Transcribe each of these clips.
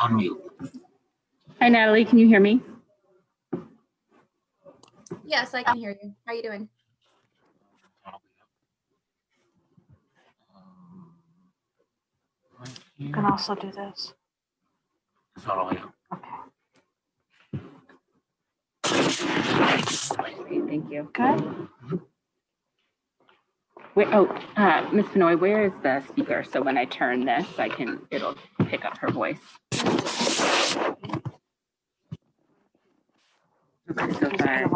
Unmute. Hi, Natalie. Can you hear me? Yes, I can hear you. How are you doing? You can also do this. Sorry. Thank you. Okay. Wait, Ms. Fenoy, where is the speaker? So when I turn this, it'll pick up her voice. Okay, so Just far. feel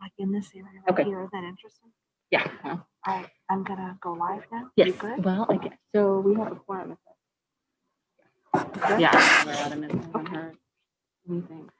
like in this area right Okay. here. Is that interesting? Yeah. All right, I'm gonna go live now. Yes. You good? Well, I guess. So we have a quorum. Good? Yeah. We're out of minutes on her. What do you think?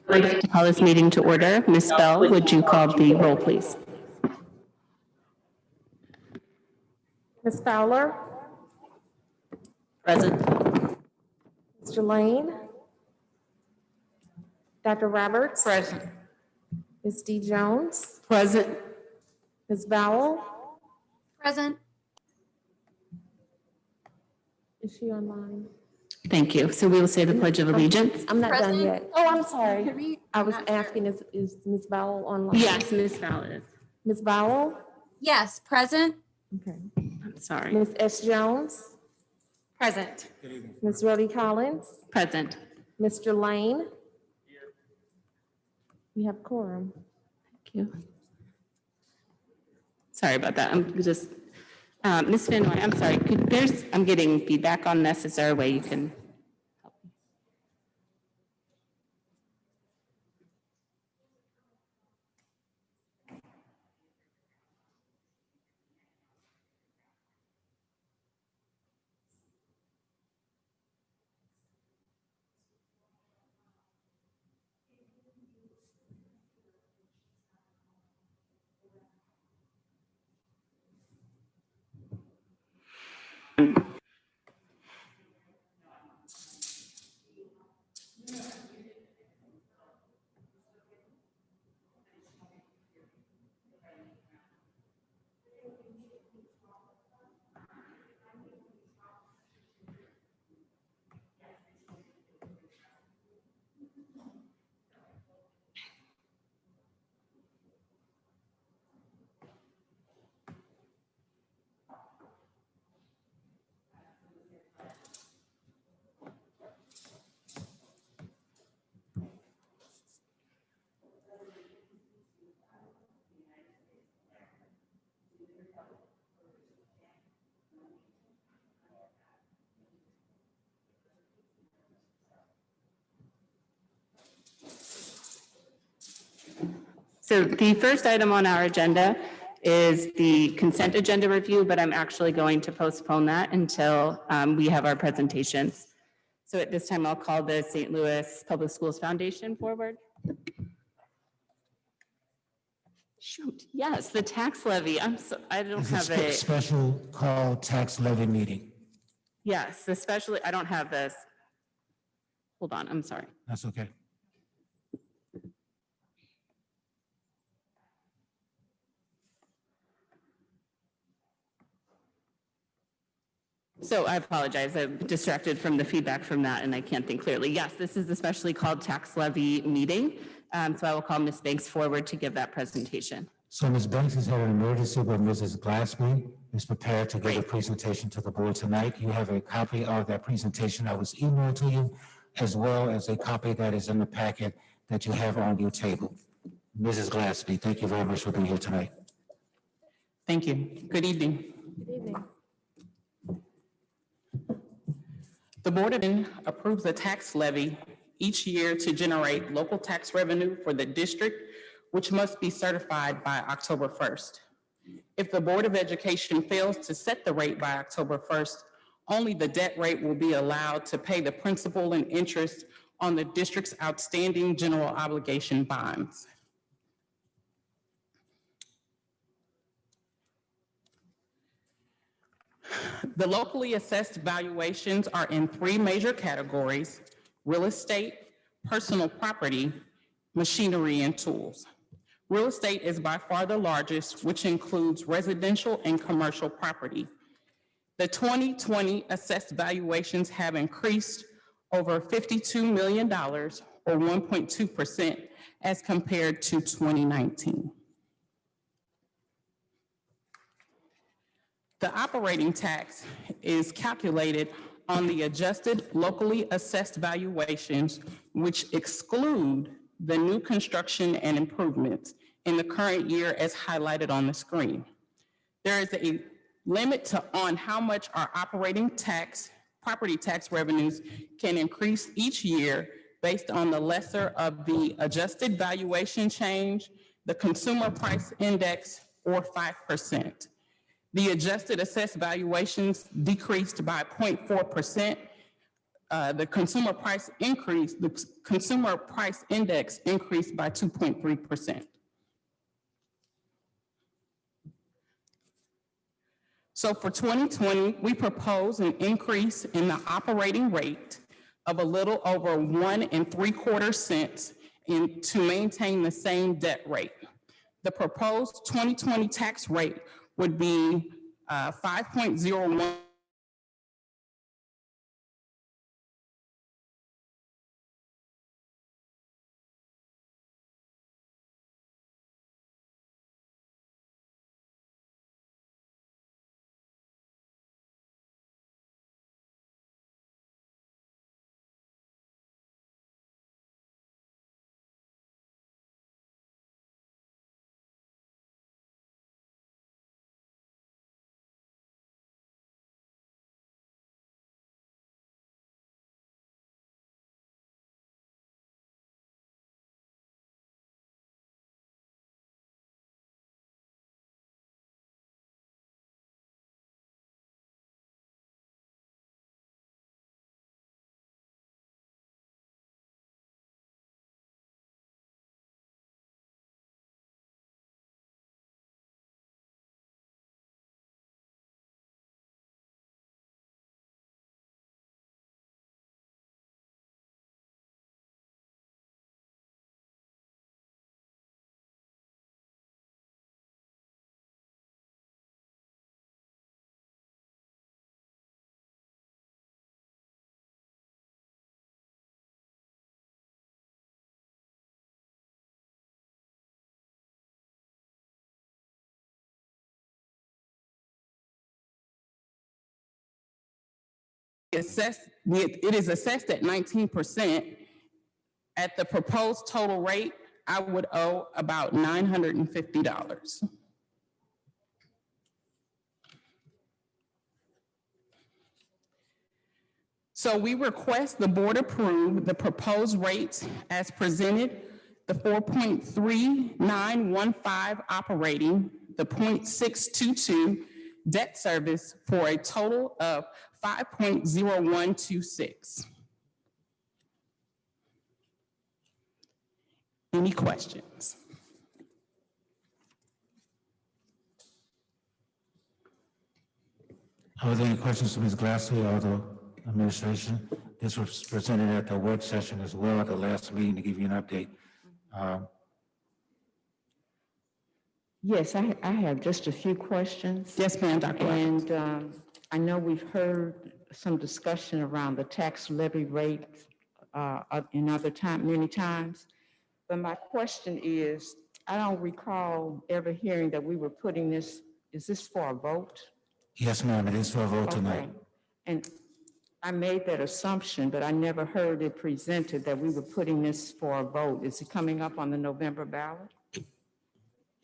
I'd like to call this meeting to order. Ms. Bell, would you call the roll, please? Ms. Fowler? Present. Mr. Lane? Dr. Roberts? Present. Ms. D. Jones? Present. Ms. Vowell? Present. Is she online? Thank you. So we will say the Pledge of Allegiance. I'm not done Present. yet. Oh, I'm Could sorry. we? I was I'm not sure. asking, is Ms. Vowell online? Yes, Ms. Fowler is. Ms. Vowell? Yes, present. Okay. I'm sorry. Ms. S. Jones? Present. Ms. Rhodey Collins? Present. Mr. Lane? We have quorum. Thank you. Sorry about that. I'm just, Ms. Fenway, I'm sorry. I'm getting feedback on this. Is there a way you can help me? So the first item on our agenda is the consent agenda review, but I'm actually going to postpone that until we have our presentations. So at this time, I'll call the St. Louis Public Schools Foundation forward. Shoot, yes, the tax levy. I don't have a, Special call tax levy meeting. yes, especially, I don't have this. Hold on, I'm sorry. That's okay. So I apologize, I'm distracted from the feedback from that and I can't think clearly. Yes, this is the specially called tax levy meeting. So I will call Ms. Banks forward to give that presentation. So Ms. Banks has had an emergency, but Mrs. Glassby is prepared to give a Great. presentation to the board tonight. You have a copy of that presentation that was emailed to you, as well as a copy that is in the packet that you have on your table. Mrs. Glassby, thank you very much for being here tonight. Thank you. Good evening. Good evening. The Board of Ed approves a tax levy each year to generate local tax revenue for the district which must be certified by October 1st. If the Board of Education fails to set the rate by October 1st, only the debt rate will be allowed to pay the principal and interest on the district's outstanding general obligation bonds. The locally assessed valuations are in three major categories: real estate, personal property, machinery, and tools. Real estate is by far the largest, which includes residential and commercial property. The 2020 assessed valuations have increased over $52 million, or 1.2%, as compared to 2019. The operating tax is calculated on the adjusted locally assessed valuations, which exclude the new construction and improvements in the current year as highlighted on the screen. There is a limit on how much our operating tax, property tax revenues can increase each year based on the lesser of the adjusted valuation change, the consumer price index, or 5%. The adjusted assessed valuations decreased by 0.4%. The consumer price index increased by 2.3%. So for 2020, we propose an increase in the operating rate of a little over 1 3/4 cents to maintain the same debt rate. The proposed 2020 tax rate would be 5.01. It is assessed at 19%. At the proposed total rate, I would owe about $950. So we request the board approve the proposed rates as presented, the 4.3915 operating, the 0.622 debt service, for a total of 5.0126. Any questions? Are there any questions to Ms. Glassy or the administration? This was presented at the work session as well at the last meeting to give you an update. Yes, I have just a few questions. Yes, ma'am, Dr. Roberts. And I know we've heard some discussion around the tax levy rate in many times. But my question is, I don't recall ever hearing that we were putting this, is this for a vote? Yes, ma'am, it is for a vote tonight. Okay. And I made that assumption, but I never heard it presented that we were putting this for a vote. Is it coming up on the November ballot?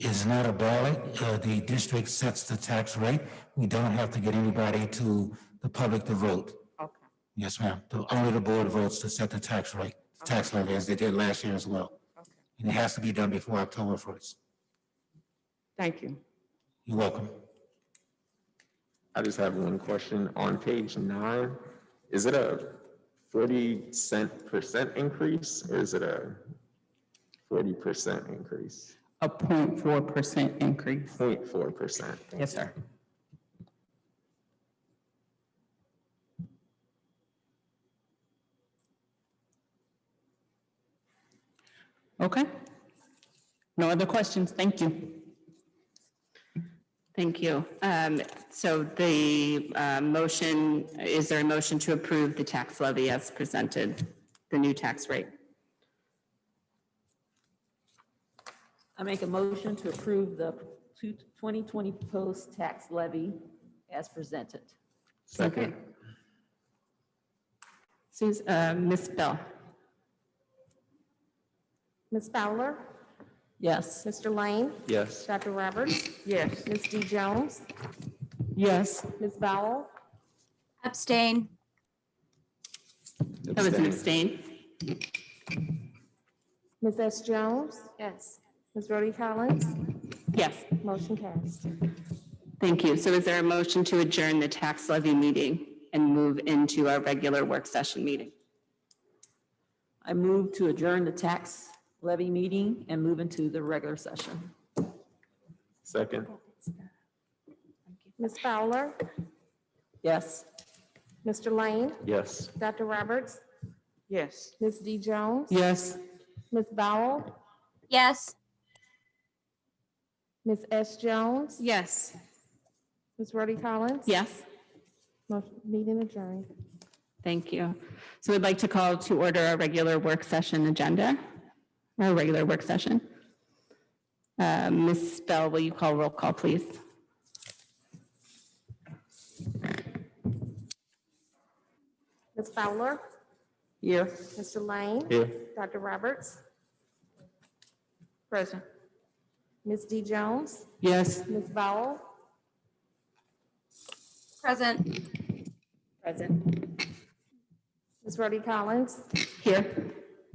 It's not a ballot. The district sets the tax rate. We don't have to get anybody to the public to vote. Okay. Yes, ma'am. Only the board votes to set the tax rate, tax levy, as they did last year as well. Okay. and it has to be done before October 1st. Thank you. You're welcome. I just have one question. On page 9, is it a 40% increase or is it a 40% increase? A 0.4% increase. 0.4%. Yes, sir. Okay. No other questions? Thank you. Thank you. So the motion, is there a motion to approve the tax levy as presented, the new tax rate? I make a motion to approve the 2020 proposed tax levy as presented. Second. Ms. Bell? Ms. Fowler, Yes. Mr. Lane, Yes. Dr. Roberts, Yes. Ms. D. Jones, Yes. Ms. Bowell, Abstain. That was an abstain. Ms. S. Jones, Yes. Ms. Rhodey Collins, Yes, motion passed. thank you. So is there a motion to adjourn the tax levy meeting and move into our regular work session meeting? I move to adjourn the tax levy meeting and move into the regular session. Second. Ms. Fowler, Yes. Mr. Lane, Yes. Dr. Roberts, Yes. Ms. D. Jones, Yes. Ms. Bowell, Yes. Ms. S. Jones, Yes. Ms. Rhodey Collins. Yes, Meeting adjourned. thank you. So we'd like to call to order our regular work session agenda, our regular work session. Ms. Bell, will you call roll call, please? Ms. Fowler, Here. Mr. Lane, Here. Dr. Roberts, Present. Ms. D. Jones, Yes. Ms. Bowell, Present. Present. Ms. Rhodey Collins. Here.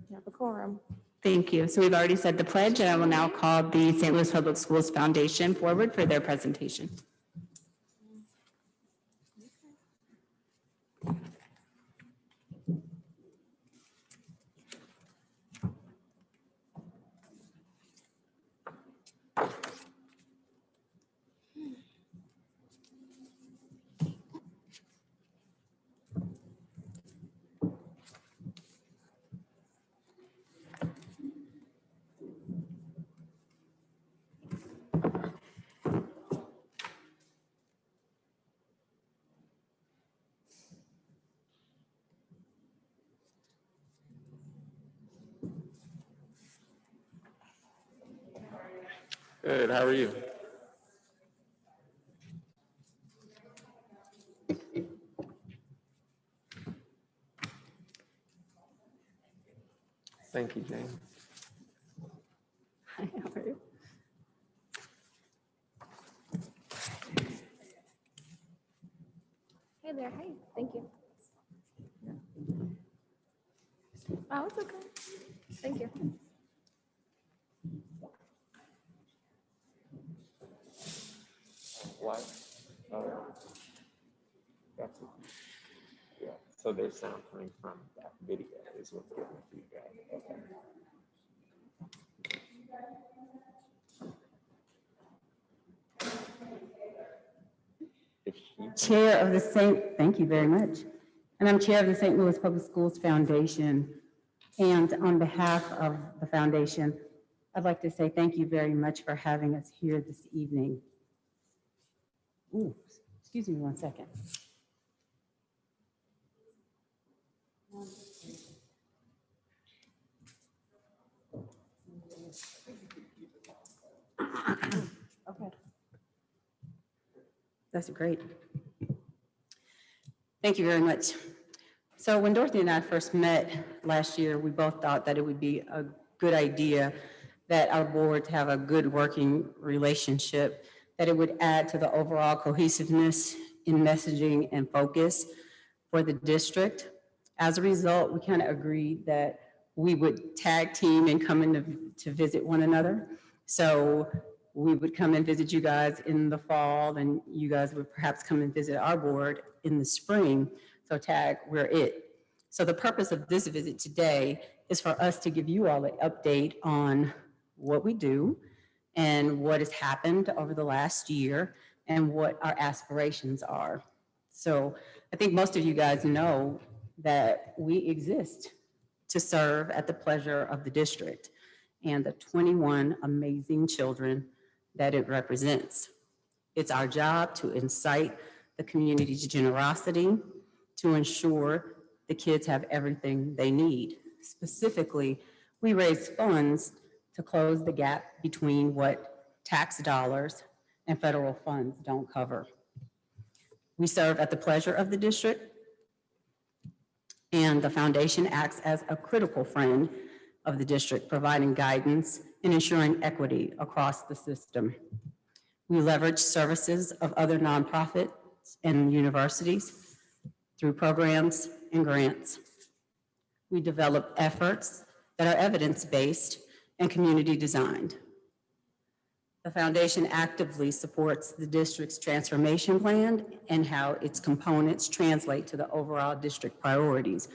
You have a quorum. Thank you. So we've already said the pledge, and I will now call the St. Louis Public Schools Foundation forward for their presentation. Good. How are you? Thank you, Jane. Hi, how are you? Hey there, hey, thank you. Oh, it's okay. Thank you. What? That's it. Yeah. So there's sound coming from that video is what's giving feedback. Okay. If she Chair of the thank you very much. And I'm Chair of the St. Louis Public Schools Foundation. And on behalf of the foundation, I'd like to say thank you very much for having us here this evening. Ooh, excuse me one second. Okay. That's great. Thank you very much. So when Dorothy and I first met last year, we both thought that it would be a good idea that our boards have a good working relationship, that it would add to the overall cohesiveness in messaging and focus for the district. As a result, we kind of agreed that we would tag team and come in to visit one another. So we would come and visit you guys in the fall, and you guys would perhaps come and visit our board in the spring. So tag, we're it. So the purpose of this visit today is for us to give you all an update on what we do and what has happened over the last year and what our aspirations are. So I think most of you guys know that we exist to serve at the pleasure of the district and the 21 amazing children that it represents. It's our job to incite the community's generosity, to ensure the kids have everything they need. Specifically, we raise funds to close the gap between what tax dollars and federal funds don't cover. We serve at the pleasure of the district, and the foundation acts as a critical friend of the district, providing guidance and ensuring equity across the system. We leverage services of other nonprofits and universities through programs and grants. We develop efforts that are evidence-based and community designed. The foundation actively supports the district's transformation plan and how its components translate to the overall district priorities.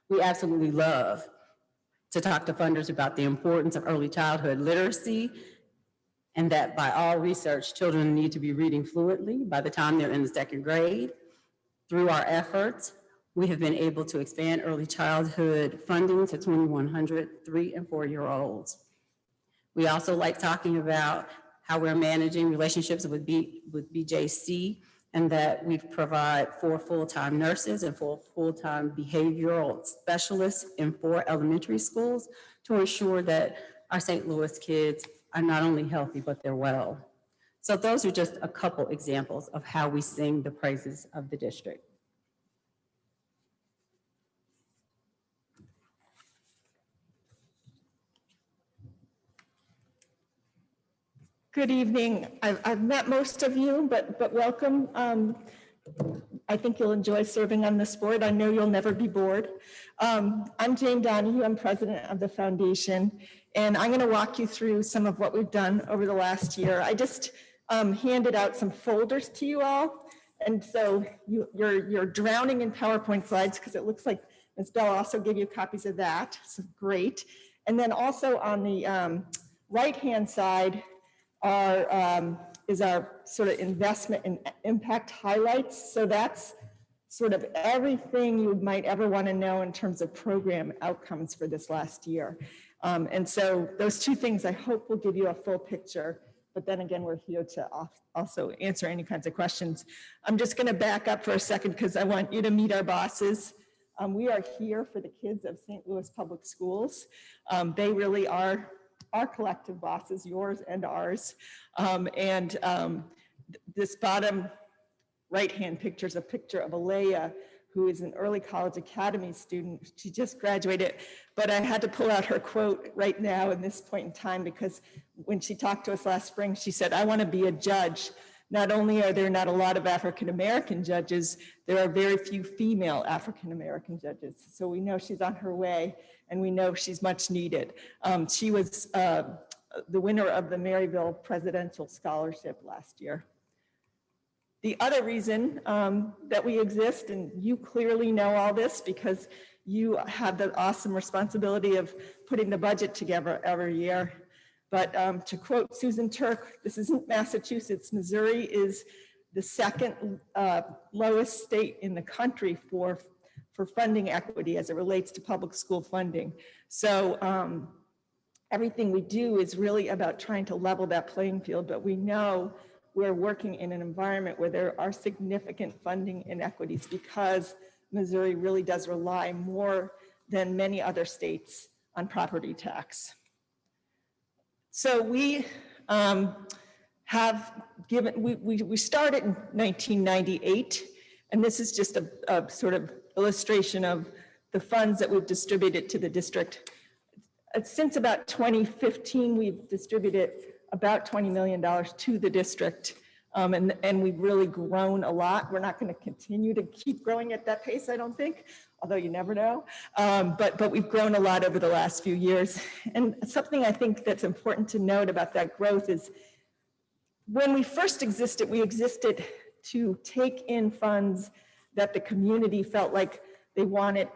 We absolutely love to talk to funders about the importance of early childhood literacy, and that by all research, children need to be reading fluently by the time they're in the second grade. Through our efforts, we have been able to expand early childhood funding to 2,100 3- and 4-year-olds. We also like talking about how we're managing relationships with BJC, and that we provide 4 full-time nurses and 4 full-time behavioral specialists in 4 elementary schools to ensure that our St. Louis kids are not only healthy, but they're well. So those are just a couple examples of how we sing the praises of the district. Good evening. I've met most of you, but welcome. I think you'll enjoy serving on this board. I know you'll never be bored. I'm Jane Donahue. I'm president of the foundation, and I'm going to walk you through some of what we've done over the last year. I just handed out some folders to you all, and so you're drowning in PowerPoint slides because it looks like Ms. Bell also gave you copies of that. So great. And then also on the right-hand side is our sort of investment and impact highlights. So that's sort of everything you might ever want to know in terms of program outcomes for this last year. And so those 2 things I hope will give you a full picture, but then again, we're here to also answer any kinds of questions. I'm just going to back up for a second because I want you to meet our bosses. We are here for the kids of St. Louis Public Schools. They really are our collective bosses, yours and ours. This bottom right-hand picture is a picture of Alea, who is an early college academy student. She just graduated, but I had to pull out her quote right now in this point in time, because when she talked to us last spring, she said, I want to be a judge. Not only are there not a lot of African-American judges, there are very few female African-American judges. So we know she's on her way, and we know she's much needed. She was the winner of the Maryville Presidential Scholarship last year. The other reason that we exist, and you clearly know all this because you have the awesome responsibility of putting the budget together every year. But to quote Susan Turk, this isn't Massachusetts. Missouri is the 2nd lowest state in the country for funding equity as it relates to public school funding. So everything we do is really about trying to level that playing field, but we know we're working in an environment where there are significant funding inequities because Missouri really does rely more than many other states on property tax. So we have given, we started in 1998, and this is just a sort of illustration of the funds that we've distributed to the district. Since about 2015, we've distributed about $20 million to the district, and we've really grown a lot. We're not going to continue to keep growing at that pace, I don't think, although you never know. But we've grown a lot over the last few years. And something I think that's important to note about that growth is when we first existed, we existed to take in funds that the community felt like they wanted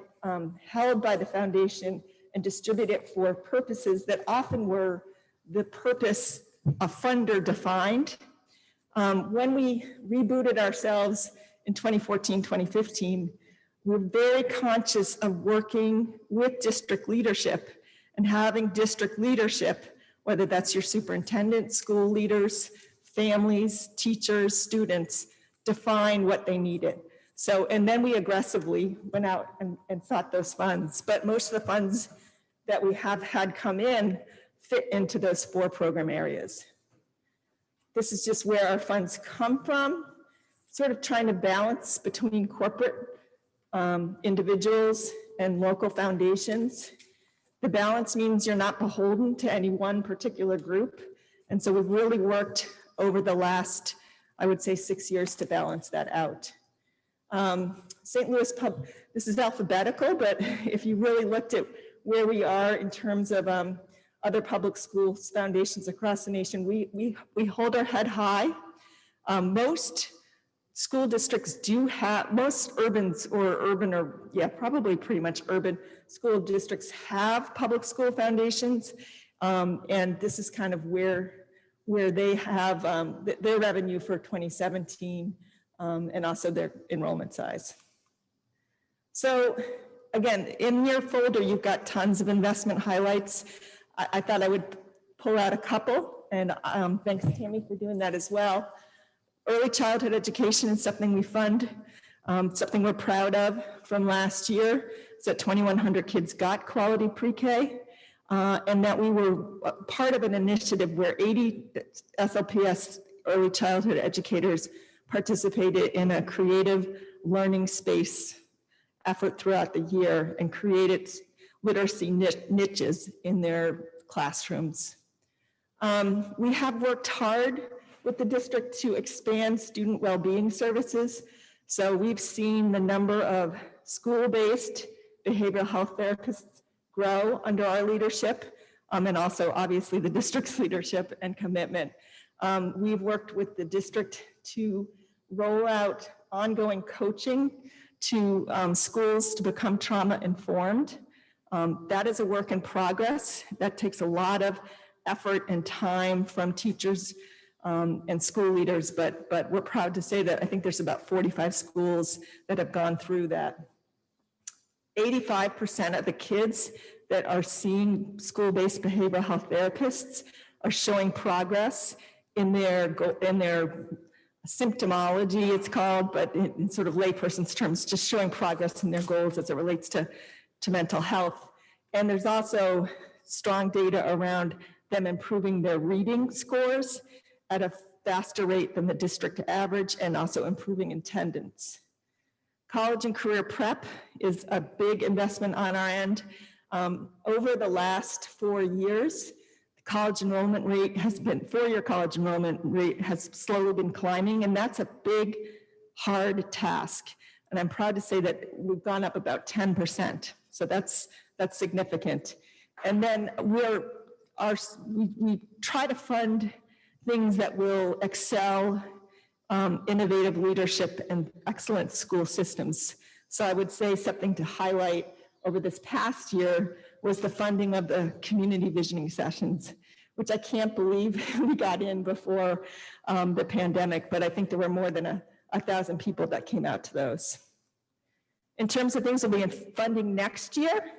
held by the foundation and distribute it for purposes that often were the purpose a funder defined. When we rebooted ourselves in 2014, 2015, we're very conscious of working with district leadership and having district leadership, whether that's your superintendent, school leaders, families, teachers, students, define what they needed. So, and then we aggressively went out and sought those funds. But most of the funds that we have had come in fit into those 4 program areas. This is just where our funds come from, sort of trying to balance between corporate individuals and local foundations. The balance means you're not beholden to any one particular group. And so we've really worked over the last, I would say, 6 years to balance that out. St. Louis Pub, this is alphabetical, but if you really looked at where we are in terms of other public schools foundations across the nation, we hold our head high. Most school districts do have, most probably pretty much urban school districts have public school foundations. And this is kind of where they have their revenue for 2017 and also their enrollment size. So again, in your folder, you've got tons of investment highlights. I thought I would pull out a couple, and thanks Tammy for doing that as well. Early childhood education is something we fund, something we're proud of from last year. It's that 2,100 kids got quality pre-K, and that we were part of an initiative where 80 SLPS early childhood educators participated in a creative learning space effort throughout the year and created literacy niches in their classrooms. We have worked hard with the district to expand student well-being services. So we've seen the number of school-based behavioral health therapists grow under our leadership, and also obviously the district's leadership and commitment. We've worked with the district to roll out ongoing coaching to schools to become trauma-informed. That is a work in progress. That takes a lot of effort and time from teachers and school leaders, but we're proud to say that I think there's about 45 schools that have gone through that. 85% of the kids that are seeing school-based behavioral health therapists are showing progress in their symptomology, it's called, but in sort of layperson's terms, just showing progress in their goals as it relates to mental health. And there's also strong data around them improving their reading scores at a faster rate than the district average, and also improving attendance. College and career prep is a big investment on our end. Over the last 4 years, the college enrollment rate has been, 4-year college enrollment rate has slowly been climbing, and that's a big, hard task. And I'm proud to say that we've gone up about 10%. So that's significant. And then we try to fund things that will excel innovative leadership and excellent school systems. So I would say something to highlight over this past year was the funding of the community visioning sessions, which I can't believe we got in before the pandemic, but I think there were more than 1,000 people that came out to those. In terms of things that we'll be funding next year,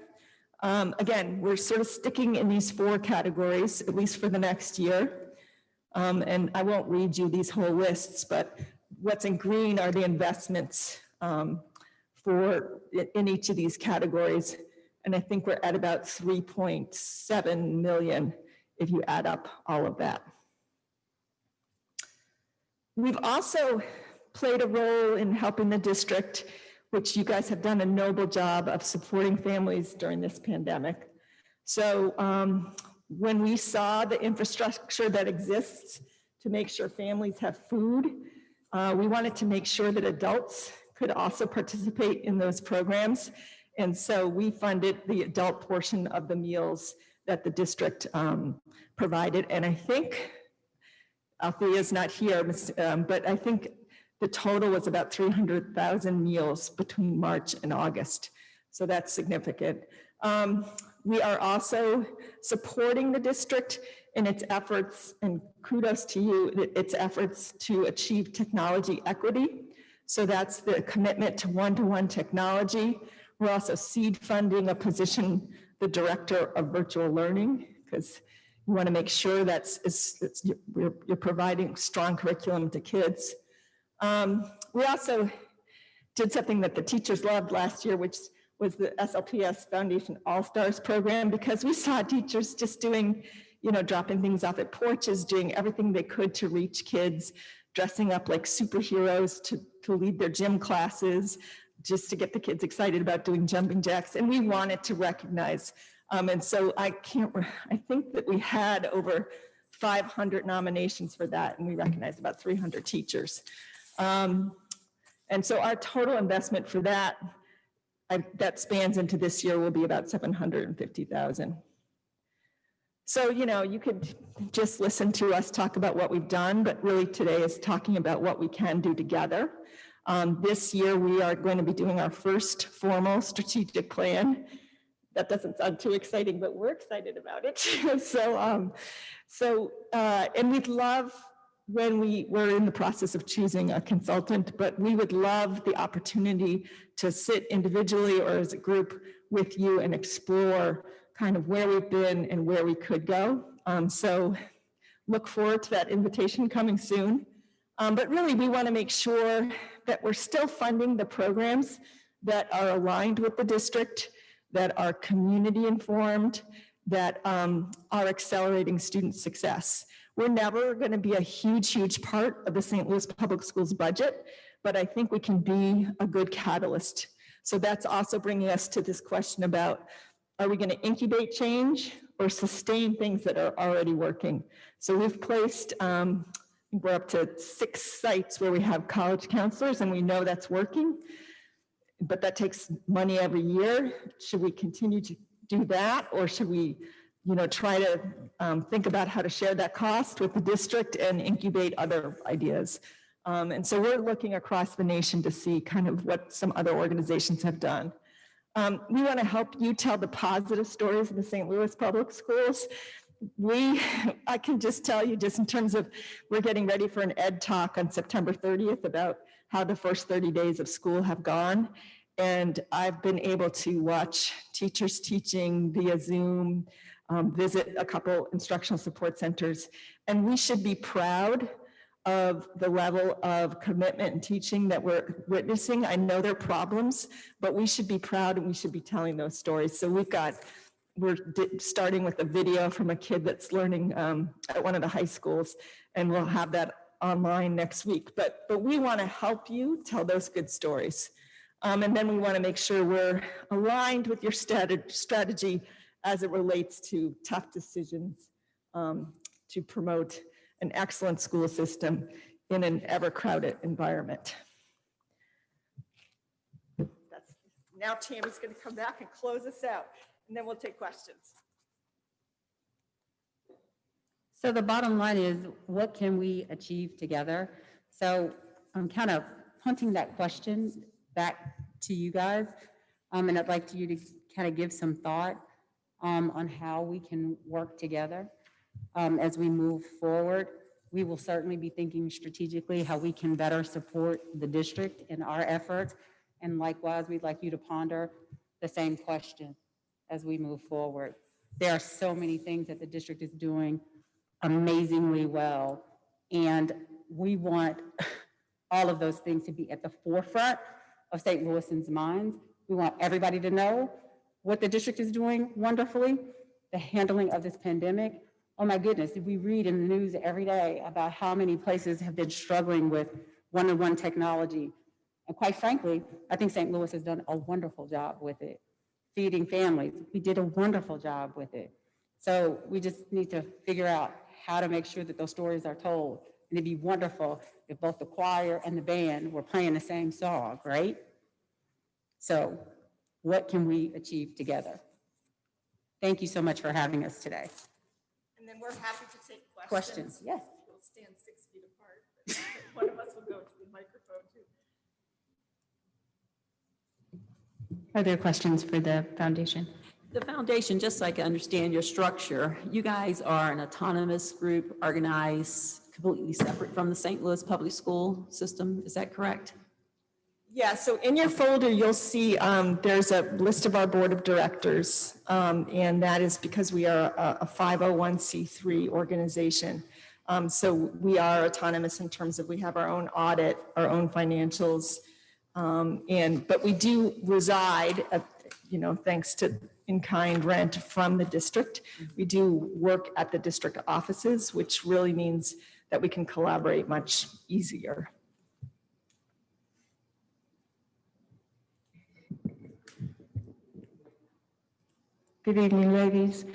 again, we're sort of sticking in these 4 categories, at least for the next year. And I won't read you these whole lists, but what's in green are the investments in each of these categories. And I think we're at about 3.7 million if you add up all of that. We've also played a role in helping the district, which you guys have done a noble job of supporting families during this pandemic. So when we saw the infrastructure that exists to make sure families have food, we wanted to make sure that adults could also participate in those programs. And so we funded the adult portion of the meals that the district provided. And I think Althea's not here, but I think the total was about 300,000 meals between March and August. So that's significant. We are also supporting the district in its efforts, and kudos to you, its efforts to achieve technology equity. So that's the commitment to one-to-one technology. We're also seed funding a position, the director of virtual learning, because you want to make sure you're providing strong curriculum to kids. We also did something that the teachers loved last year, which was the SLPS Foundation All-Stars program, because we saw teachers just doing, dropping things off at porches, doing everything they could to reach kids, dressing up like superheroes to lead their gym classes, just to get the kids excited about doing jumping jacks. And we wanted to recognize. And so I think that we had over 500 nominations for that, and we recognized about 300 teachers. And so our total investment for that spans into this year will be about $750,000. So, you could just listen to us talk about what we've done, but really today is talking about what we can do together. This year, we are going to be doing our first formal strategic plan. That doesn't sound too exciting, but we're excited about it. And we'd love, when we're in the process of choosing a consultant, but we would love the opportunity to sit individually or as a group with you and explore kind of where we've been and where we could go. So look forward to that invitation coming soon. But really, we want to make sure that we're still funding the programs that are aligned with the district, that are community informed, that are accelerating student success. We're never going to be a huge part of the St. Louis Public Schools budget, but I think we can be a good catalyst. So that's also bringing us to this question about, are we going to incubate change or sustain things that are already working? So we've placed, we're up to 6 sites where we have college counselors, and we know that's working, but that takes money every year. Should we continue to do that, or should we try to think about how to share that cost with the district and incubate other ideas? And so we're looking across the nation to see kind of what some other organizations have done. We want to help you tell the positive stories of the St. Louis Public Schools. I can just tell you, just in terms of, we're getting ready for an ed talk on September 30th about how the first 30 days of school have gone. And I've been able to watch teachers teaching via Zoom, visit a couple instructional support centers, and we should be proud of the level of commitment and teaching that we're witnessing. I know there are problems, but we should be proud and we should be telling those stories. So we're starting with a video from a kid that's learning at one of the high schools, and we'll have that online next week. But we want to help you tell those good stories. And then we want to make sure we're aligned with your strategy as it relates to tough decisions to promote an excellent school system in an ever-crowded environment. Now Tammy's going to come back and close us out, and then we'll take questions. So the bottom line is, what can we achieve together? So I'm kind of punting that question back to you guys, and I'd like you to kind of give some thought on how we can work together as we move forward. We will certainly be thinking strategically how we can better support the district in our efforts, and likewise, we'd like you to ponder the same question as we move forward. There are so many things that the district is doing amazingly well, and we want all of those things to be at the forefront of St. Louisans' minds. We want everybody to know what the district is doing wonderfully, the handling of this pandemic. Oh my goodness, we read in the news every day about how many places have been struggling with one-on-one technology. And quite frankly, I think St. Louis has done a wonderful job with it. Feeding families, we did a wonderful job with it. So we just need to figure out how to make sure that those stories are told. And it'd be wonderful if both the choir and the band were playing the same song, right? So what can we achieve together? Thank you so much for having us today. And then we're happy to take Questions? Yes. We'll stand 6 feet apart. But one of us will go to the microphone too. Are there questions for the foundation? The foundation, just so I can understand your structure, you guys are an autonomous group organized completely separate from the St. Louis public school system. Is that correct? Yeah, so in your folder, you'll see there's a list of our board of directors, and that is because we are a 501c3 organization. So we are autonomous in terms of we have our own audit, our own financials, but we do reside, thanks to in-kind rent from the district. We do work at the district offices, which really means that we can collaborate much easier. Good evening, ladies.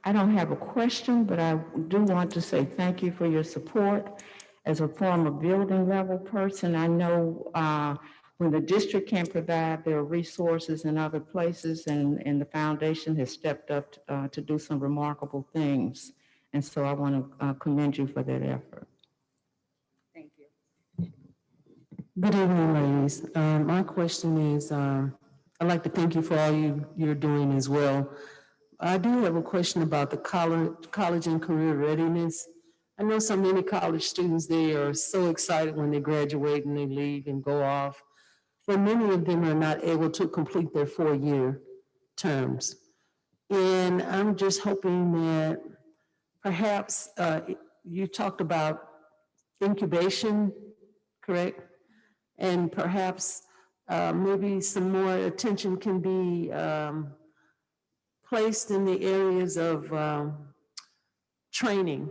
I don't have a question, but I do want to say thank you for your support. As a former building level person, I know when the district can't provide their resources in other places, and the foundation has stepped up to do some remarkable things. And so I want to commend you for that effort. Thank you. Good evening, ladies. My question is, I'd like to thank you for all you're doing as well. I do have a question about the college and career readiness. I know so many college students, they are so excited when they graduate and they leave and go off, but many of them are not able to complete their 4-year terms. And I'm just hoping that perhaps you talked about incubation, correct? And perhaps maybe some more attention can be placed in the areas of training,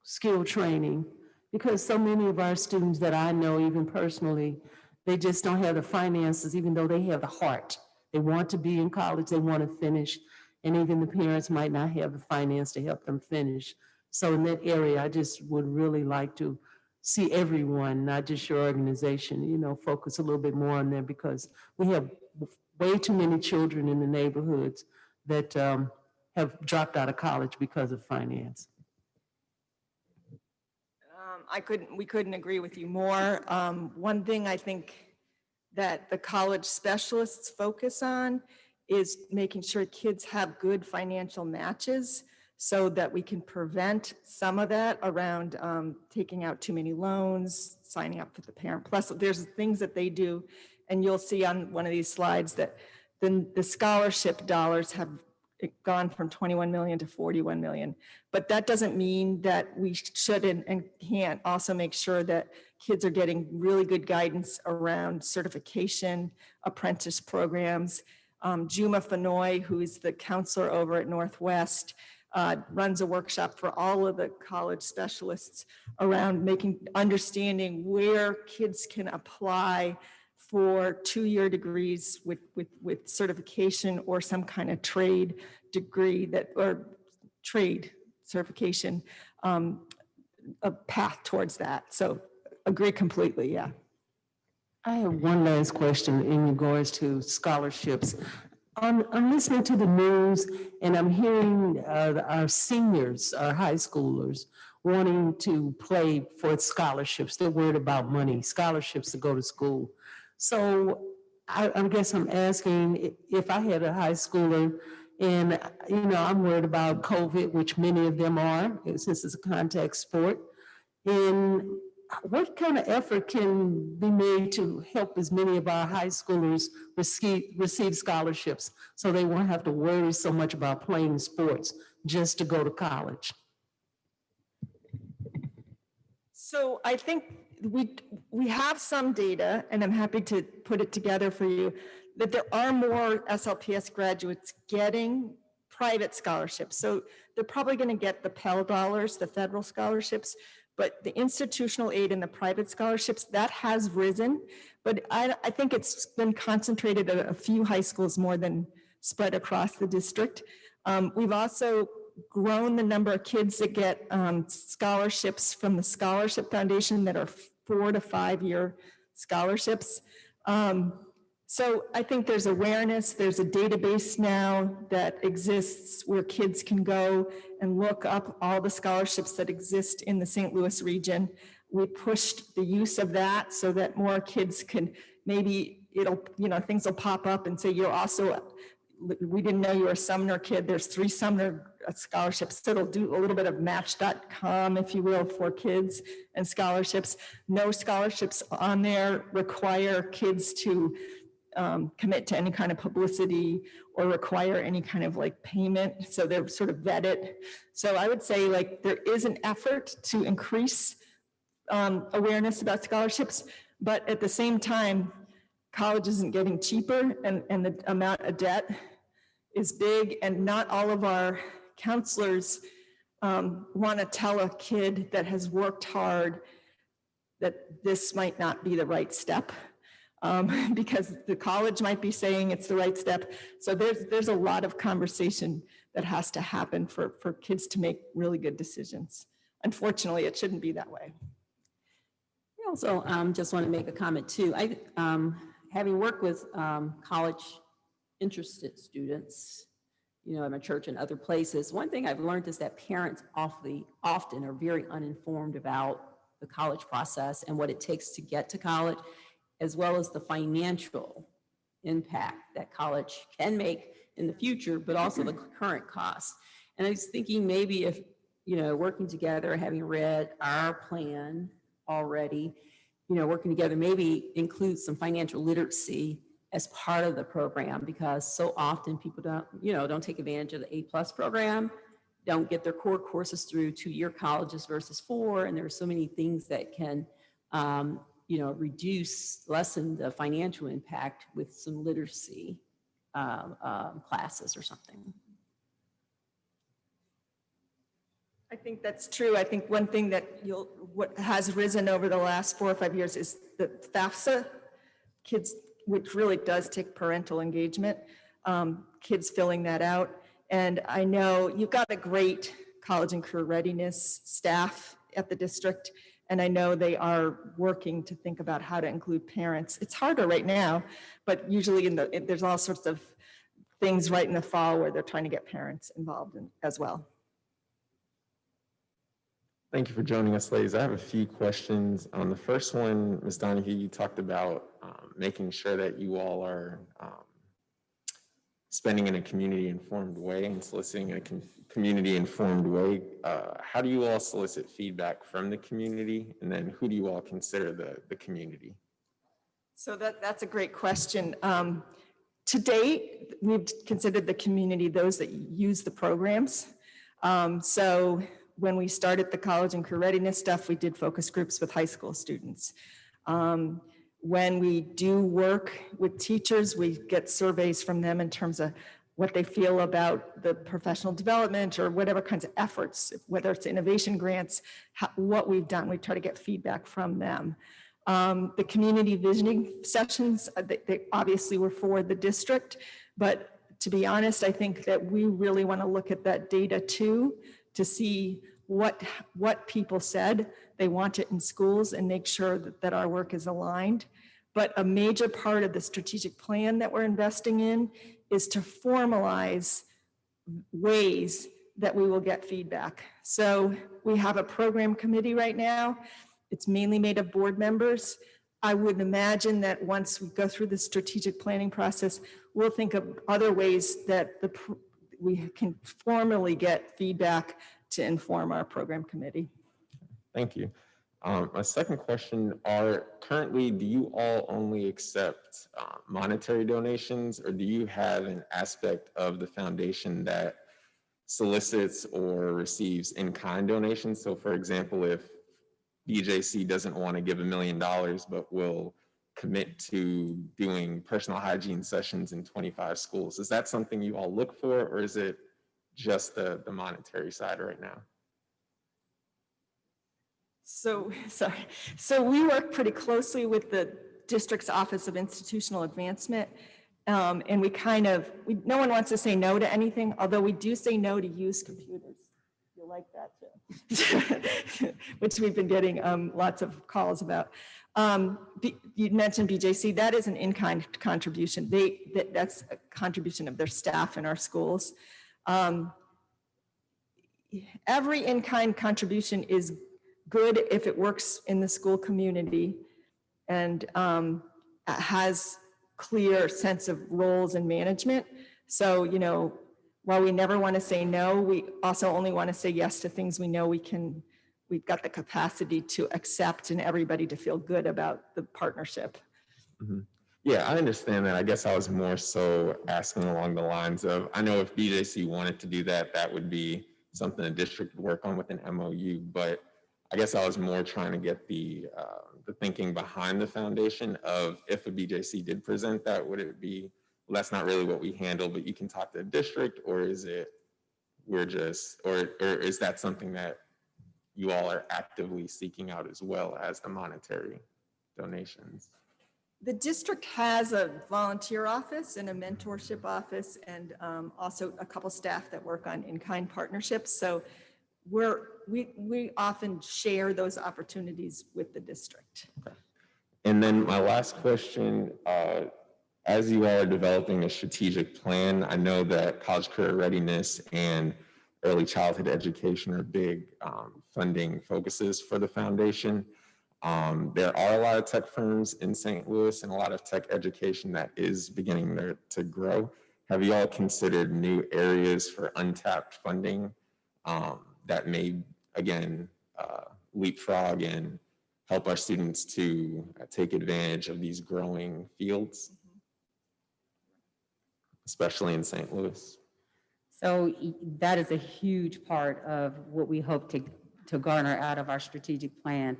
skill training, because so many of our students that I know, even personally, they just don't have the finances, even though they have the heart. They want to be in college, they want to finish, and even the parents might not have the finance to help them finish. So in that area, I just would really like to see everyone, not just your organization, focus a little bit more on that, because we have way too many children in the neighborhoods that have dropped out of college because of finance. We couldn't agree with you more. One thing I think that the college specialists focus on is making sure kids have good financial matches so that we can prevent some of that around taking out too many loans, signing up for the Parent Plus. There's things that they do, and you'll see on one of these slides that the scholarship dollars have gone from 21 million to 41 million. But that doesn't mean that we shouldn't and can't also make sure that kids are getting really good guidance around certification, apprentice programs. Juma Fanoy, who is the counselor over at Northwest, runs a workshop for all of the college specialists around understanding where kids can apply for 2-year degrees with certification or some kind of trade degree or trade certification, a path towards that. So agree completely, yeah. I have one last question in regards to scholarships. I'm listening to the news and I'm hearing our seniors, our high schoolers, wanting to play for scholarships. They're worried about money, scholarships to go to school. So I guess I'm asking if I had a high schooler and, I'm worried about COVID, which many of them are, since it's a contact sport. And what kind of effort can be made to help as many of our high schoolers receive scholarships so they won't have to worry so much about playing sports just to go to college? So I think we have some data, and I'm happy to put it together for you, that there are more SLPS graduates getting private scholarships. So they're probably going to get the Pell dollars, the federal scholarships, but the institutional aid and the private scholarships, that has risen. But I think it's been concentrated at a few high schools more than spread across the district. We've also grown the number of kids that get scholarships from the Scholarship Foundation that are 4 to 5 year scholarships. So I think there's awareness, there's a database now that exists where kids can go and look up all the scholarships that exist in the St. Louis region. We pushed the use of that so that more kids can, maybe things will pop up and say, you're also, we didn't know you were a Sumner kid. There's 3 Sumner scholarships. So it'll do a little bit of match.com, if you will, for kids and scholarships. No scholarships on there require kids to commit to any kind of publicity or require any kind of like payment. So they're sort of vetted. So I would say like there is an effort to increase awareness about scholarships, but at the same time, college isn't getting cheaper and the amount of debt is big, and not all of our counselors want to tell a kid that has worked hard that this might not be the right step. Because the college might be saying it's the right step. So there's a lot of conversation that has to happen for kids to make really good decisions. Unfortunately, it shouldn't be that way. I also just want to make a comment too. Having worked with college interested students, at my church and other places, one thing I've learned is that parents often are very uninformed about the college process and what it takes to get to college, as well as the financial impact that college can make in the future, but also the current costs. And I was thinking maybe if, working together, having read our plan already, working together, maybe include some financial literacy as part of the program, because so often people don't take advantage of the A+ program, don't get their core courses through 2-year colleges versus 4, and there are so many things that can lessen the financial impact with some literacy classes or something. I think that's true. I think one thing that what has risen over the last 4 or 5 years is the FAFSA kids, which really does take parental engagement, kids filling that out. And I know you've got a great college and career readiness staff at the district, and I know they are working to think about how to include parents. It's harder right now, but usually there's all sorts of things right in the fall where they're trying to get parents involved as well. Thank you for joining us, ladies. I have a few questions. On the first one, Ms. Donahue, you talked about making sure that you all are spending in a community-informed way and soliciting in a community-informed way. How do you all solicit feedback from the community? And then who do you all consider the community? So that's a great question. To date, we've considered the community those that use the programs. So when we started the college and career readiness stuff, we did focus groups with high school students. When we do work with teachers, we get surveys from them in terms of what they feel about the professional development or whatever kinds of efforts, whether it's innovation grants, what we've done. We try to get feedback from them. The community visioning sessions, they obviously were for the district, but to be honest, I think that we really want to look at that data too, to see what people said they want it in schools and make sure that our work is aligned. But a major part of the strategic plan that we're investing in is to formalize ways that we will get feedback. So we have a program committee right now. It's mainly made of board members. I would imagine that once we go through the strategic planning process, we'll think of other ways that we can formally get feedback to inform our program committee. Thank you. My second question currently, do you all only accept monetary donations, or do you have an aspect of the foundation that solicits or receives in-kind donations? So for example, if BJC doesn't want to give $1 million, but will commit to doing personal hygiene sessions in 25 schools, is that something you all look for, or is it just the monetary side right now? So we work pretty closely with the district's Office of Institutional Advancement. And no one wants to say no to anything, although we do say no to used computers. You'll like that too. which we've been getting lots of calls about. You mentioned BJC, that is an in-kind contribution. That's a contribution of their staff in our schools. Every in-kind contribution is good if it works in the school community and has clear sense of roles and management. So, you know, while we never want to say no, we also only want to say yes to things we know we've got the capacity to accept and everybody to feel good about the partnership. Mhm. Yeah, I understand that. I guess I was more so asking along the lines of, I know if BJC wanted to do that, that would be something the district would work on with an MOU, but I guess I was more trying to get the thinking behind the foundation of if a BJC did present that, would it be, well, that's not really what we handle, but you can talk to the district, or is it, we're just, or is that something that you all are actively seeking out as well as the monetary donations? The district has a volunteer office and a mentorship office, and also a couple staff that work on in-kind partnerships. So we often share those opportunities with the district. Okay. And then my last question, as you all are developing a strategic plan, I know that college career readiness and early childhood education are big funding focuses for the foundation. There are a lot of tech firms in St. Louis and a lot of tech education that is beginning to grow. Have you all considered new areas for untapped funding that may, again, leapfrog and help our students to take advantage of these growing fields, especially in St. Louis? So that is a huge part of what we hope to garner out of our strategic plan.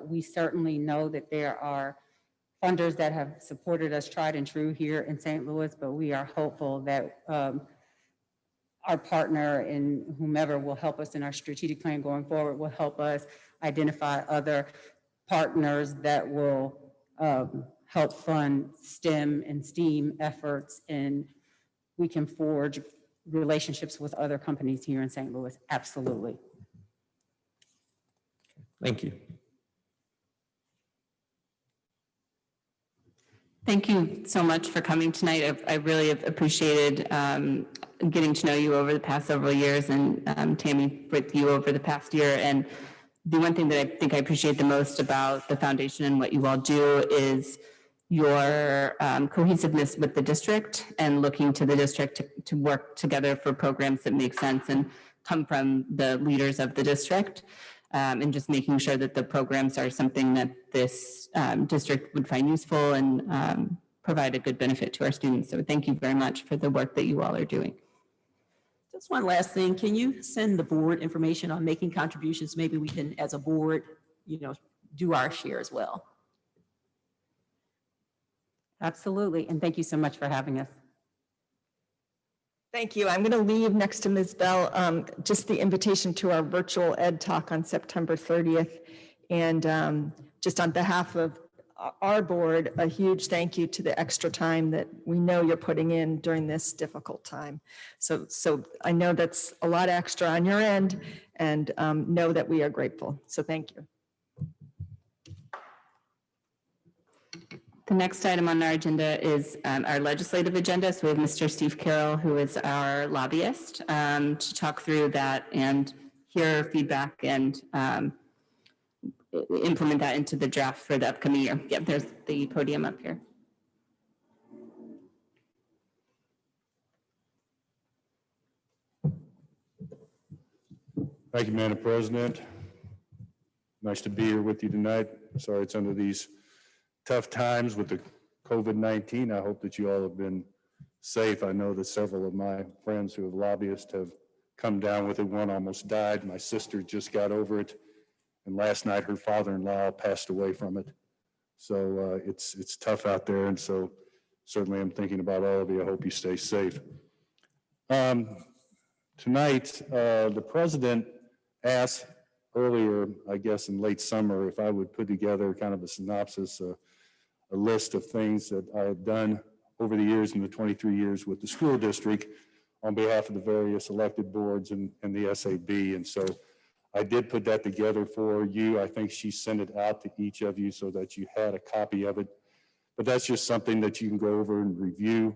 We certainly know that there are funders that have supported us tried and true here in St. Louis, but we are hopeful that our partner and whomever will help us in our strategic plan going forward will help us identify other partners that will help fund STEM and STEAM efforts, and we can forge relationships with other companies here in St. Louis. Absolutely. Thank you. Thank you so much for coming tonight. I really have appreciated getting to know you over the past several years, and Tammy with you over the past year. And the one thing that I think I appreciate the most about the foundation and what you all do is your cohesiveness with the district and looking to the district to work together for programs that make sense and come from the leaders of the district. And just making sure that the programs are something that this district would find useful and provide a good benefit to our students. So thank you very much for the work that you all are doing. Just one last thing. Can you send the board information on making contributions? Maybe we can, as a board, you know, do our share as well. Absolutely. And thank you so much for having us. Thank you. I'm going to leave next to Ms. Bell just the invitation to our virtual ed talk on September 30th. And just on behalf of our board, a huge thank you to the extra time that we know you're putting in during this difficult time. So I know that's a lot extra on your end, and know that we are grateful. So thank you. The next item on our agenda is our legislative agenda. So we have Mr. Steve Carroll, who is our lobbyist, to talk through that and hear feedback and implement that into the draft for the upcoming year. Yep, there's the podium up here. Thank you, Madam President. Nice to be here with you tonight. Sorry it's under these tough times with the COVID-19. I hope that you all have been safe. I know that several of my friends who have lobbyists have come down with it. One almost died. My sister just got over it. And last night her father-in-law passed away from it. So it's tough out there. And so certainly I'm thinking about all of you. I hope you stay safe. Tonight, the president asked earlier, I guess in late summer, if I would put together kind of a synopsis, a list of things that I have done over the years in the 23 years with the school district on behalf of the various elected boards and the SAB. And so I did put that together for you. I think she sent it out to each of you so that you had a copy of it. But that's just something that you can go over and review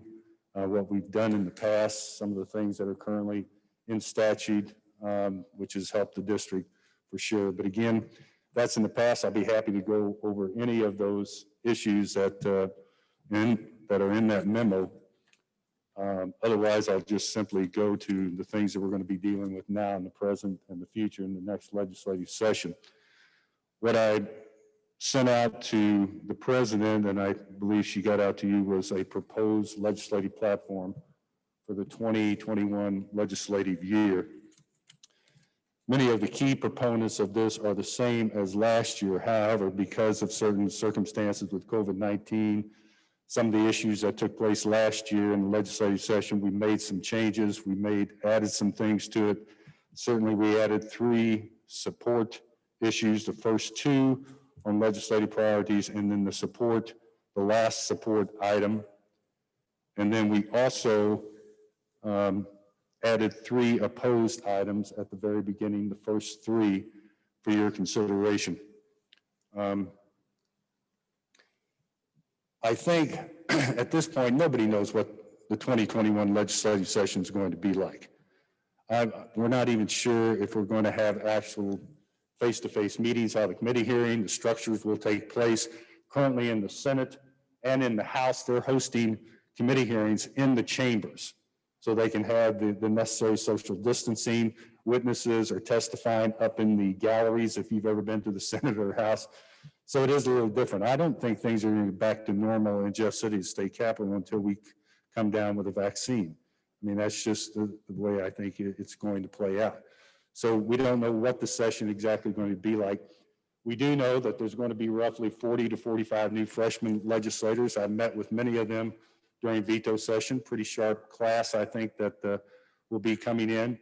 what we've done in the past, some of the things that are currently in statute, which has helped the district for sure. But again, that's in the past. I'll be happy to go over any of those issues that are in that memo. Otherwise, I'll just simply go to the things that we're going to be dealing with now in the present and the future in the next legislative session. What I sent out to the president, and I believe she got out to you, was a proposed legislative platform for the 2021 legislative year. Many of the key proponents of this are the same as last year. However, because of certain circumstances with COVID-19, some of the issues that took place last year in the legislative session, we made some changes. We added some things to it. Certainly, we added 3 support issues, the first 2 on legislative priorities, and then the last support item. And then we also added 3 opposed items at the very beginning, the first 3 for your consideration. I think at this point, nobody knows what the 2021 legislative session is going to be like. We're not even sure if we're going to have actual face-to-face meetings, how the committee hearing, the structures will take place. Currently in the Senate and in the House, they're hosting committee hearings in the chambers so they can have the necessary social distancing. Witnesses are testifying up in the galleries if you've ever been to the Senate or House. So it is a little different. I don't think things are going to be back to normal in Jeff City, the state capital, until we come down with a vaccine. I mean, that's just the way I think it's going to play out. So we don't know what the session exactly going to be like. We do know that there's going to be roughly 40 to 45 new freshman legislators. I met with many of them during veto session. Pretty sharp class, I think, that will be coming in.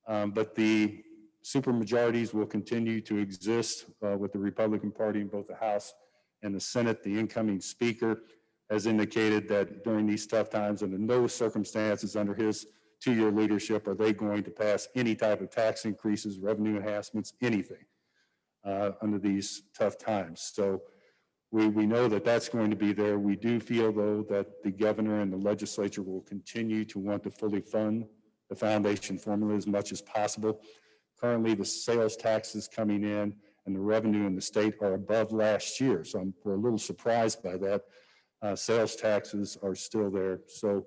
But the supermajorities will continue to exist with the Republican Party in both the House and the Senate. The incoming speaker has indicated that during these tough times, under no circumstances under his 2-year leadership are they going to pass any type of tax increases, revenue enhancements, anything under these tough times. So we know that that's going to be there. We do feel, though, that the governor and the legislature will continue to want to fully fund the foundation formula as much as possible. Currently, the sales taxes coming in and the revenue in the state are above last year. So we're a little surprised by that. Sales taxes are still there. So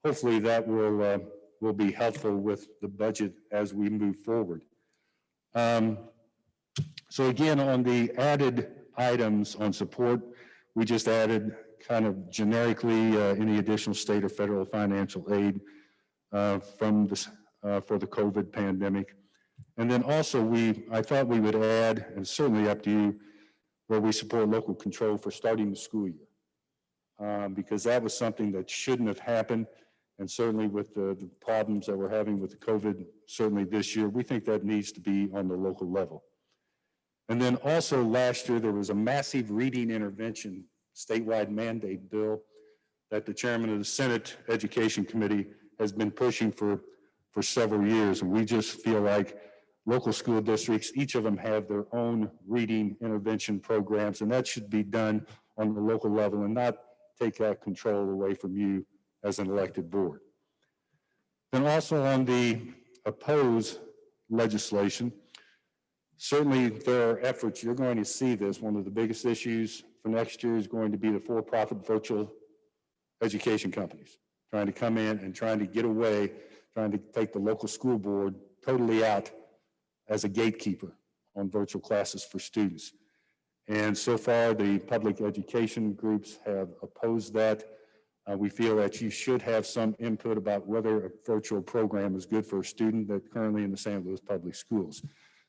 hopefully that will be helpful with the budget as we move forward. So again, on the added items on support, we just added kind of generically any additional state or federal financial aid for the COVID pandemic. And then also I thought we would add, and certainly up to you, where we support local control for starting the school year. Because that was something that shouldn't have happened. And certainly with the problems that we're having with the COVID, certainly this year, we think that needs to be on the local level. And then also last year, there was a massive reading intervention statewide mandate bill that the chairman of the Senate Education Committee has been pushing for several years. And we just feel like local school districts, each of them have their own reading intervention programs, and that should be done on the local level and not take that control away from you as an elected board. Then also on the opposed legislation, certainly there are efforts, you're going to see this, one of the biggest issues for next year is going to be the for-profit virtual education companies, trying to come in and trying to get away, trying to take the local school board totally out as a gatekeeper on virtual classes for students. And so far, the public education groups have opposed that. We feel that you should have some input about whether a virtual program is good for a student that's currently in the St. Louis public schools.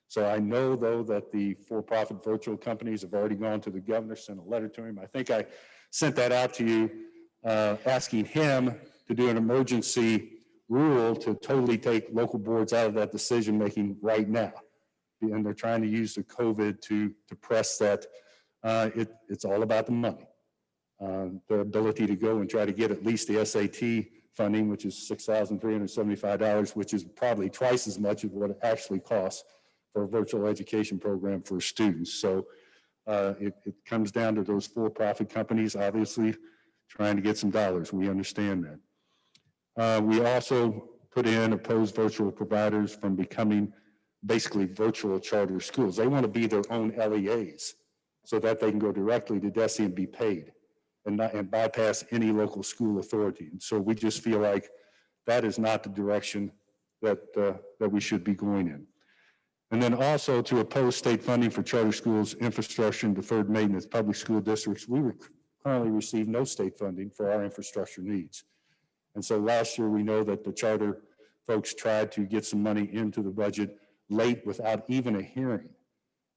So I know, though, that the for-profit virtual companies have already gone to the governor, sent a letter to him. I think I sent that out to you, asking him to do an emergency rule to totally take local boards out of that decision-making right now. And they're trying to use the COVID to press that. It's all about the money. Their ability to go and try to get at least the SAT funding, which is $6,375, which is probably twice as much as what it actually costs for a virtual education program for students. So it comes down to those for-profit companies, obviously, trying to get some dollars. We understand that. We also put in opposed virtual providers from becoming basically virtual charter schools. They want to be their own LEAs so that they can go directly to DESE and be paid and bypass any local school authority. And so we just feel like that is not the direction that we should be going in. And then also to oppose state funding for charter schools, infrastructure, and deferred maintenance public school districts. We currently receive no state funding for our infrastructure needs. And so last year, we know that the charter folks tried to get some money into the budget late without even a hearing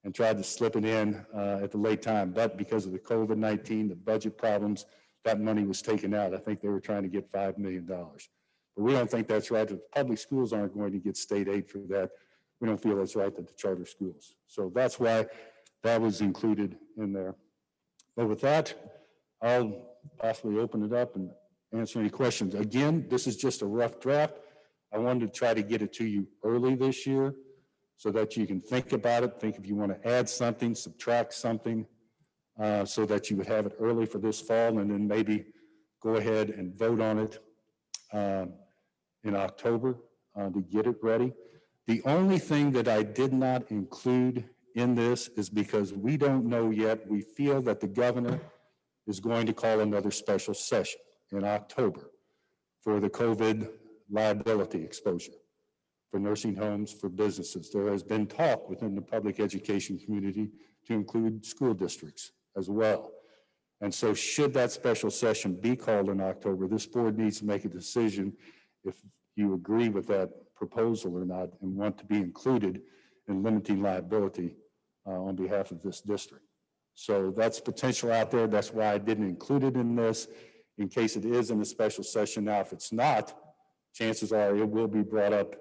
and tried to slip it in at the late time. But because of the COVID-19, the budget problems, that money was taken out. I think they were trying to get $5 million. But we don't think that's right. The public schools aren't going to get state aid for that. We don't feel it's right that the charter schools. So that's why that was included in there. But with that, I'll possibly open it up and answer any questions. Again, this is just a rough draft. I wanted to try to get it to you early this year so that you can think about it, think if you want to add something, subtract something, so that you would have it early for this fall, and then maybe go ahead and vote on it in October to get it ready. The only thing that I did not include in this is because we don't know yet. We feel that the governor is going to call another special session in October for the COVID liability exposure for nursing homes, for businesses. There has been talk within the public education community to include school districts as well. And so should that special session be called in October, this board needs to make a decision if you agree with that proposal or not and want to be included in limiting liability on behalf of this district. So that's potential out there. That's why I didn't include it in this in case it is in a special session. Now, if it's not, chances are it will be brought up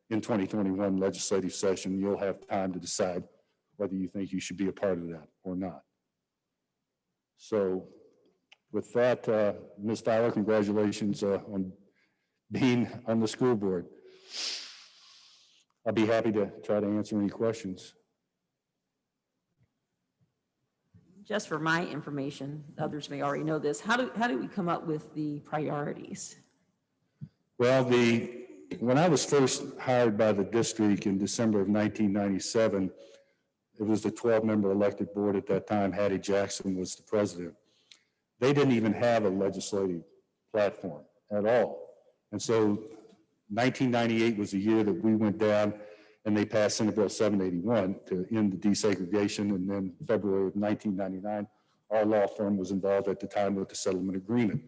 in 2021 legislative session. You'll have time to decide whether you think you should be a part of that or not. So with that, Ms. Fowler, congratulations on being on the school board. I'll be happy to try to answer any questions. Just for my information, others may already know this, how do we come up with the priorities? Well, when I was first hired by the district in December of 1997, it was the 12-member elected board at that time. Hattie Jackson was the president. They didn't even have a legislative platform at all. And so 1998 was the year that we went down and they passed Senate Bill 781 to end the desegregation. And then February of 1999, our law firm was involved at the time with the settlement agreement.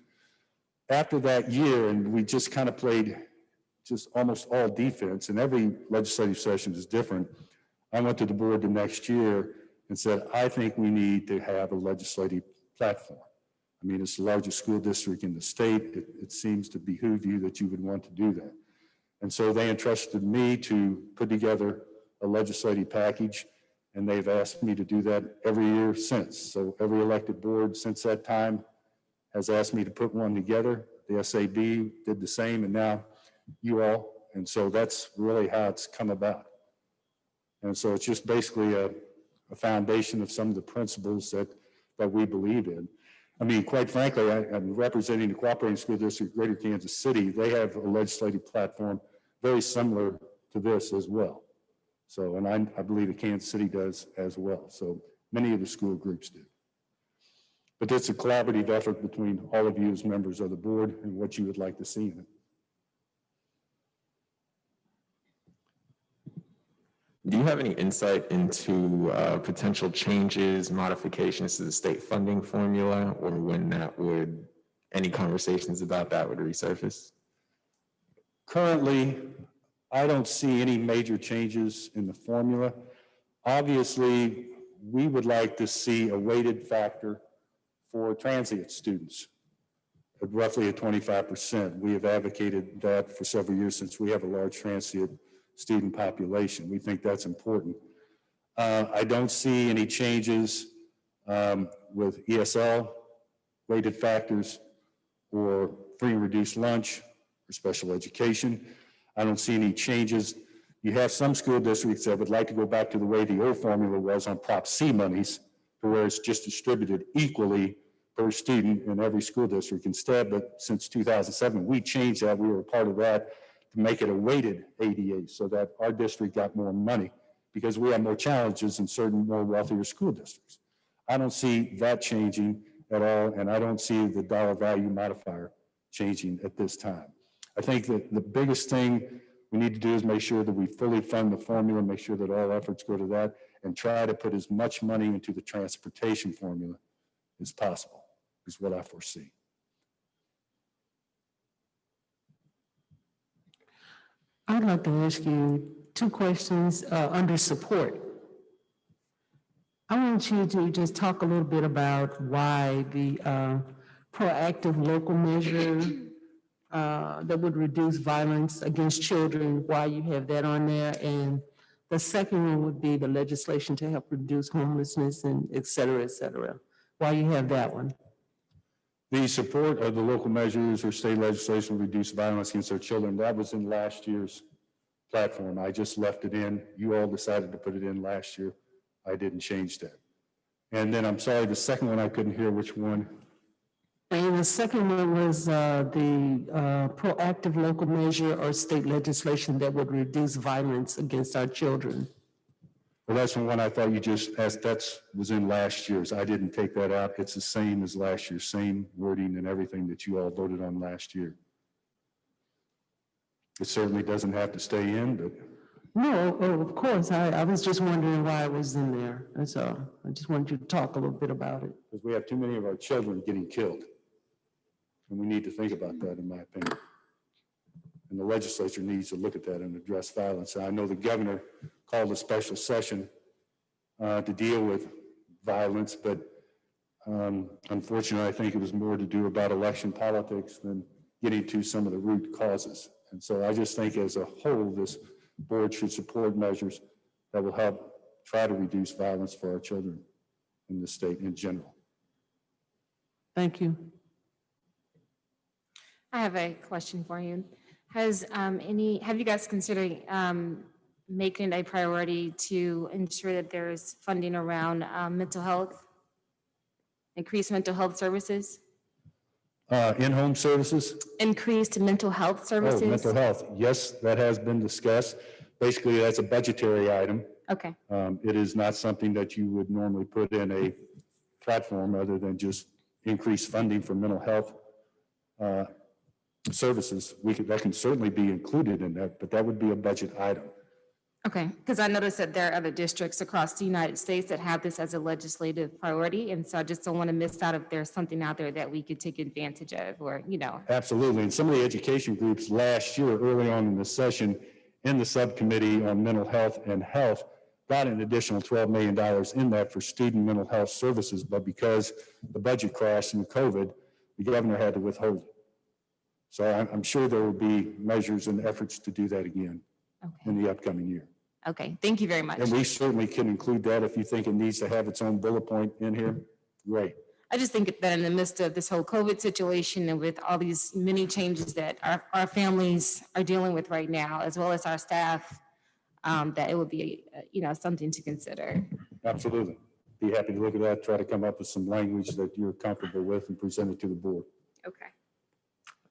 After that year, and we just kind of played just almost all defense, and every legislative session is different, I went to the board the next year and said, I think we need to have a legislative platform. I mean, it's the largest school district in the state. It seems to behoove you that you would want to do that. And so they entrusted me to put together a legislative package, and they've asked me to do that every year since. So every elected board since that time has asked me to put one together. The SAB did the same, and now you all. And so that's really how it's come about. And so it's just basically a foundation of some of the principles that we believe in. I mean, quite frankly, I'm representing the Cooperating School District, Greater Kansas City. They have a legislative platform very similar to this as well. So, and I believe that Kansas City does as well. So many of the school groups do. But it's a collaborative effort between all of you as members of the board and what you would like to see in it. Do you have any insight into potential changes, modifications to the state funding formula, or when that would, any conversations about that would resurface? Currently, I don't see any major changes in the formula. Obviously, we would like to see a weighted factor for transient students at roughly at 25%. We have advocated that for several years since we have a large transient student population. We think that's important. I don't see any changes with ESL, weighted factors, or free and reduced lunch, or special education. I don't see any changes You have some school districts that would like to go back to the way the old formula was on Prop C monies, to where it's just distributed equally per student in every school district instead. But since 2007, we changed that. We were a part of that to make it a weighted ADA so that our district got more money because we have more challenges in certain more wealthier school districts. I don't see that changing at all, and I don't see the dollar value modifier changing at this time. I think that the biggest thing we need to do is make sure that we fully fund the formula, make sure that all efforts go to that, and try to put as much money into the transportation formula as possible, is what I foresee. I'd like to ask you two questions under support. I want you to just talk a little bit about why the proactive local measure that would reduce violence against children, why you have that on there. And the second one would be the legislation to help reduce homelessness and et cetera, why you have that one. The support of the local measures or state legislation to reduce violence against our children, that was in last year's platform. I just left it in. You all decided to put it in last year. I didn't change that. And then I'm sorry, the second one, I couldn't hear which one. And the second one was the proactive local measure or state legislation that would reduce violence against our children. Well, that's the one I thought you just asked. That was in last year's. I didn't take that out. It's the same as last year, same wording and everything that you all voted on last year. It certainly doesn't have to stay in, but. No, of course. I was just wondering why it was in there. That's all. I just wanted you to talk a little bit about it. Because we have too many of our children getting killed. And we need to think about that, in my opinion. And the legislature needs to look at that and address violence. I know the governor called a special session to deal with violence, but unfortunately, I think it was more to do about election politics than getting to some of the root causes. And so I just think as a whole, this board should support measures that will help try to reduce violence for our children in the state in general. Thank you. I have a question for you. Have you guys considered making it a priority to ensure that there's funding around mental health, increased mental health services? In-home services? Increased mental health services? Oh, mental health. Yes, that has been discussed. Basically, that's a budgetary item. Okay. It is not something that you would normally put in a platform other than just increased funding for mental health services. That can certainly be included in that, but that would be a budget item. Okay, because I noticed that there are other districts across the United States that have this as a legislative priority, and so I just don't want to miss out if there's something out there that we could take advantage of, or, you know. Absolutely, and some of the education groups last year, early on in the session, in the subcommittee on mental health and health, got an additional $12 million in that for student mental health services, but because the budget crashed in COVID, the governor had to withhold it. So I'm sure there will be measures and efforts to do that again in the upcoming year. Okay, thank you very much. And we certainly can include that if you think it needs to have its own bullet point in here. Great. I just think that in the midst of this whole COVID situation and with all these many changes that our families are dealing with right now, as well as our staff, that it would be, something to consider. Absolutely. Be happy to look at that, try to come up with some language that you're comfortable with and present it to the board. Okay.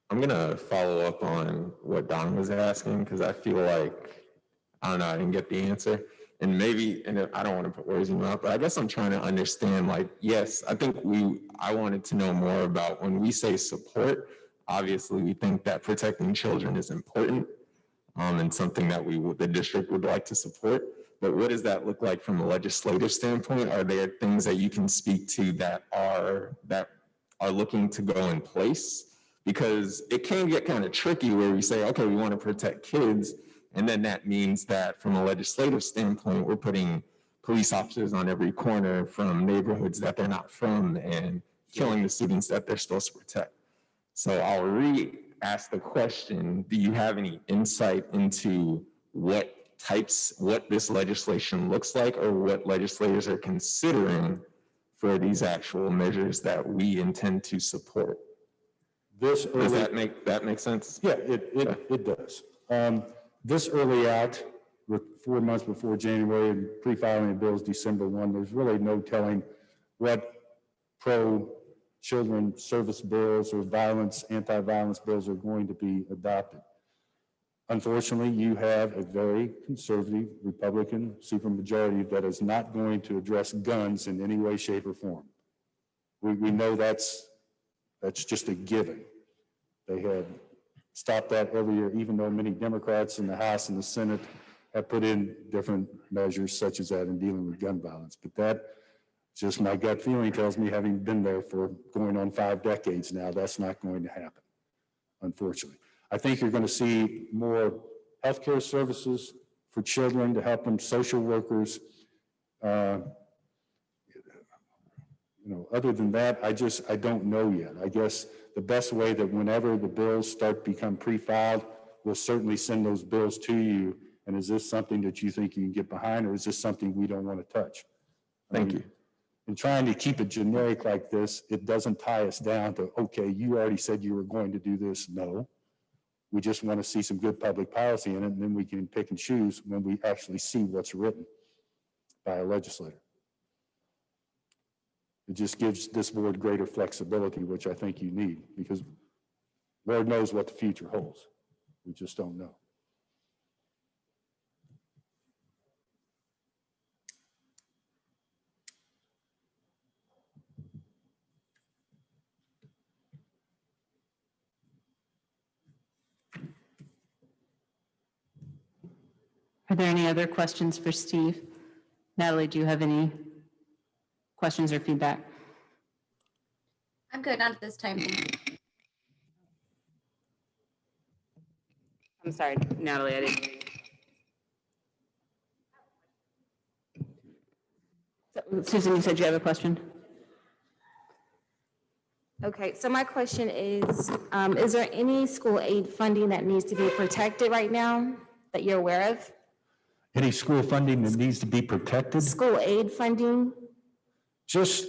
I'm gonna follow up on what Don was asking, because I feel like, I don't know, I didn't get the answer. And I don't want to put words in your mouth, but I guess I'm trying to understand, like, yes, I think I wanted to know more about when we say support, obviously we think that protecting children is important and something that the district would like to support. But what does that look like from a legislative standpoint? Are there things that you can speak to that are looking to go in place? Because it can get kind of tricky where we say, okay, we want to protect kids. And then that means that from a legislative standpoint, we're putting police officers on every corner from neighborhoods that they're not from and killing the students that they're supposed to protect. So I'll re-ask the question, do you have any insight into what this legislation looks like, or what legislators are considering for these actual measures that we intend to support? Does that make sense? Yeah, it does. This early out with 4 months before January and pre-filing the bills December 1. There's really no telling what pro-children service bills or anti-violence bills are going to be adopted. Unfortunately, you have a very conservative Republican supermajority that is not going to address guns in any way, shape, or form. We know that's just a given. They have stopped that every year, even though many Democrats in the House and the Senate have put in different measures such as that in dealing with gun violence. But that, just my gut feeling tells me, having been there for going on 5 decades now, that's not going to happen, unfortunately. I think you're going to see more healthcare services for children to help them, social workers. Other than that, I don't know yet. I guess the best way that whenever the bills start to become pre-filed, we'll certainly send those bills to you. And is this something that you think you can get behind, or is this something we don't want to touch? Thank you. In trying to keep it generic like this, it doesn't tie us down to, okay, you already said you were going to do this. No. We just want to see some good public policy in it, and then we can pick and choose when we actually see what's written by a legislator. It just gives this board greater flexibility, which I think you need, because Lord knows what the future holds. We just don't know. Are there any other questions for Steve? Natalie, do you have any questions or feedback? I'm good, not at this time. Thank you. I'm sorry, Natalie, I didn't hear you. Susan, you said you have a question? Okay, so my question is there any school aid funding that needs to be protected right now that you're aware of? Any school funding that needs to be protected? School aid funding?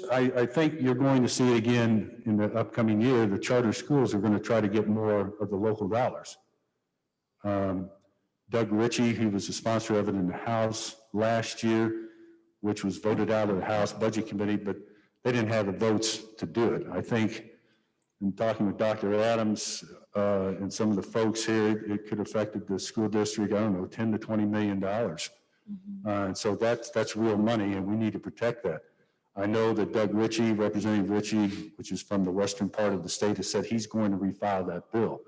I think you're going to see it again in the upcoming year. The charter schools are going to try to get more of the local dollars. Doug Ritchie, who was the sponsor of it in the House last year, which was voted out of the House Budget Committee, but they didn't have the votes to do it. I think in talking with Dr. Adams and some of the folks here, it could have affected the school district, I don't know, $10 to $20 million. And so that's real money, and we need to protect that. I know that Doug Ritchie, Representative Ritchie, which is from the western part of the state, has said he's going to refile that bill.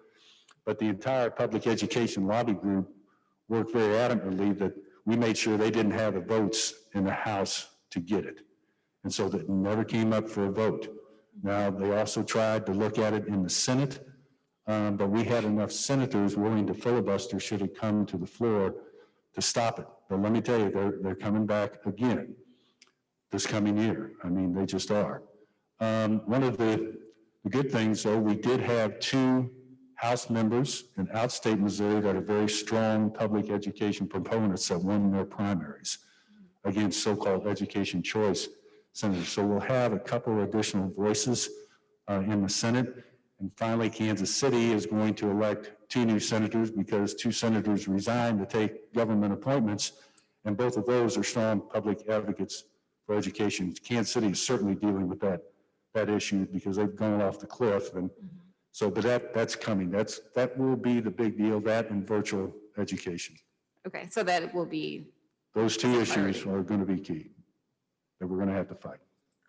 But the entire public education lobby group worked very adamantly that we made sure they didn't have the votes in the House to get it. And so that never came up for a vote. Now, they also tried to look at it in the Senate, but we had enough senators willing to filibuster should it come to the floor to stop it. But let me tell you, they're coming back again this coming year. I mean, they just are. One of the good things, though, we did have 2 House members in outstate Missouri that are very strong public education proponents that won their primaries against so-called education choice senators. So we'll have a couple of additional voices in the Senate. And finally, Kansas City is going to elect 2 new senators because 2 senators resigned to take government appointments. And both of those are strong public advocates for education. Kansas City is certainly dealing with that issue because they've gone off the cliff. And so, but that's coming. That will be the big deal, that and virtual education. Okay, so that will be. Those 2 issues are going to be key that we're going to have to fight.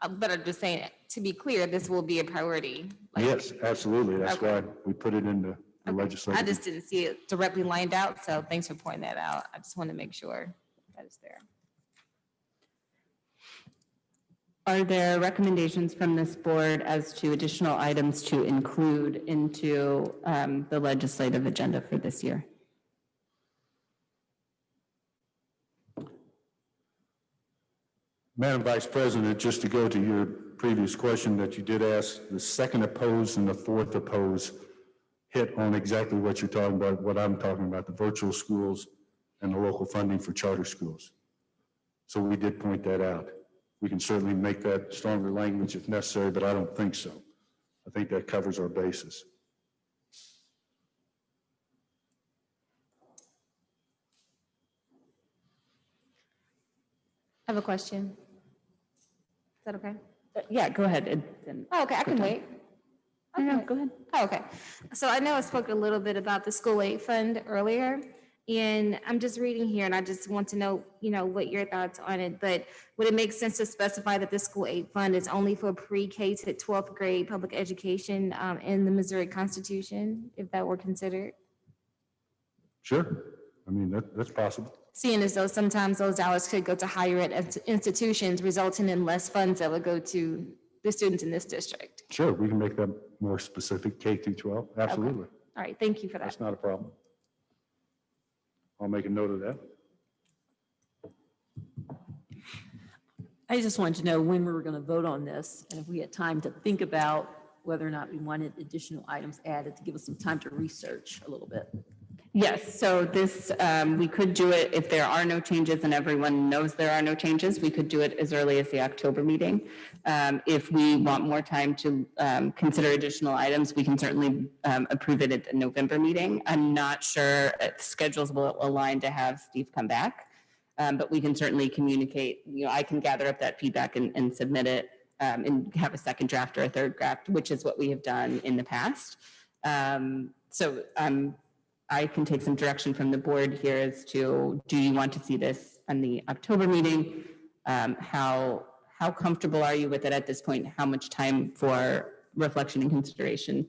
But I'm just saying, to be clear, this will be a priority. Yes, absolutely. That's Okay. why we put it in the legislature. I just didn't see it directly lined out, so thanks for pointing that out. I just want to make sure that is there. Are there recommendations from this board as to additional items to include into the legislative agenda for this year? Madam Vice President, just to go to your previous question that you did ask, the second opposed and the fourth opposed hit on exactly what you're talking about, what I'm talking about, the virtual schools and the local funding for charter schools. So we did point that out. We can certainly make that stronger language if necessary, but I don't think so. I think that covers our bases. have a question. Is that okay? Yeah, go ahead. and- Oh, okay, I can wait. No, Okay. go ahead. Oh, okay. So I know I spoke a little bit about the school aid fund earlier, and I'm just reading here, and I just want to know, what your thoughts on it. But would it make sense to specify that the school aid fund is only for pre-K to 12th grade public education in the Missouri Constitution, if that were considered? Sure. I mean, that's possible. Seeing as though sometimes those dollars could go to higher ed institutions, resulting in less funds that would go to the students in this district. Sure, we can make that more specific, K through 12, absolutely. All right, thank you for that. That's not a problem. I'll make a note of that. I just wanted to know when we were going to vote on this and if we had time to think about whether or not we wanted additional items added to give us some time to research a little bit. Yes, so this, we could do it if there are no changes and everyone knows there are no changes, we could do it as early as the October meeting. If we want more time to consider additional items, we can certainly approve it at the November meeting. I'm not sure if schedules will align to have Steve come back, but we can certainly communicate. I can gather up that feedback and submit it and have a second draft or a third draft, which is what we have done in the past. I can take some direction from the board here as to, do you want to see this on the October meeting? How comfortable are you with it at this point? How much time for reflection and consideration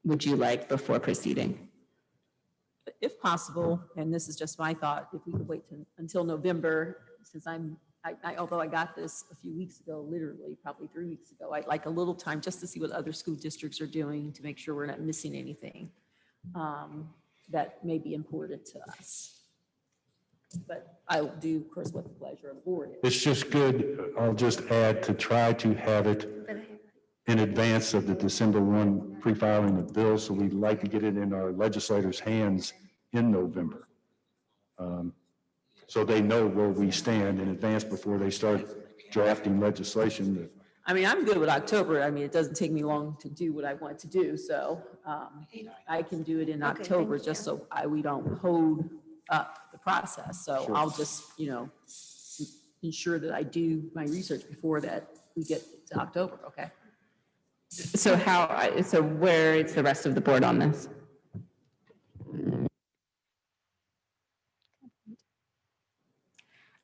would you like before proceeding? If possible, and this is just my thought, if we could wait until November, since although I got this a few weeks ago, literally probably 3 weeks ago, I'd like a little time just to see what other school districts are doing to make sure we're not missing anything that may be important to us. But I will do, of course, what the pleasure of the board is. It's just good, I'll just add, to try to have it in advance of the December 1 pre-filing of bills, so we'd like to get it in our legislators' hands in November. So they know where we stand in advance before they start drafting legislation. I mean, I'm good with October. I mean, it doesn't take me long to do what I want to do, so I can do it in Okay, October, thank just so we don't hold up the process. So Sure. I'll just, ensure that I do my research before that we get to October, okay? So where is the rest of the board on this?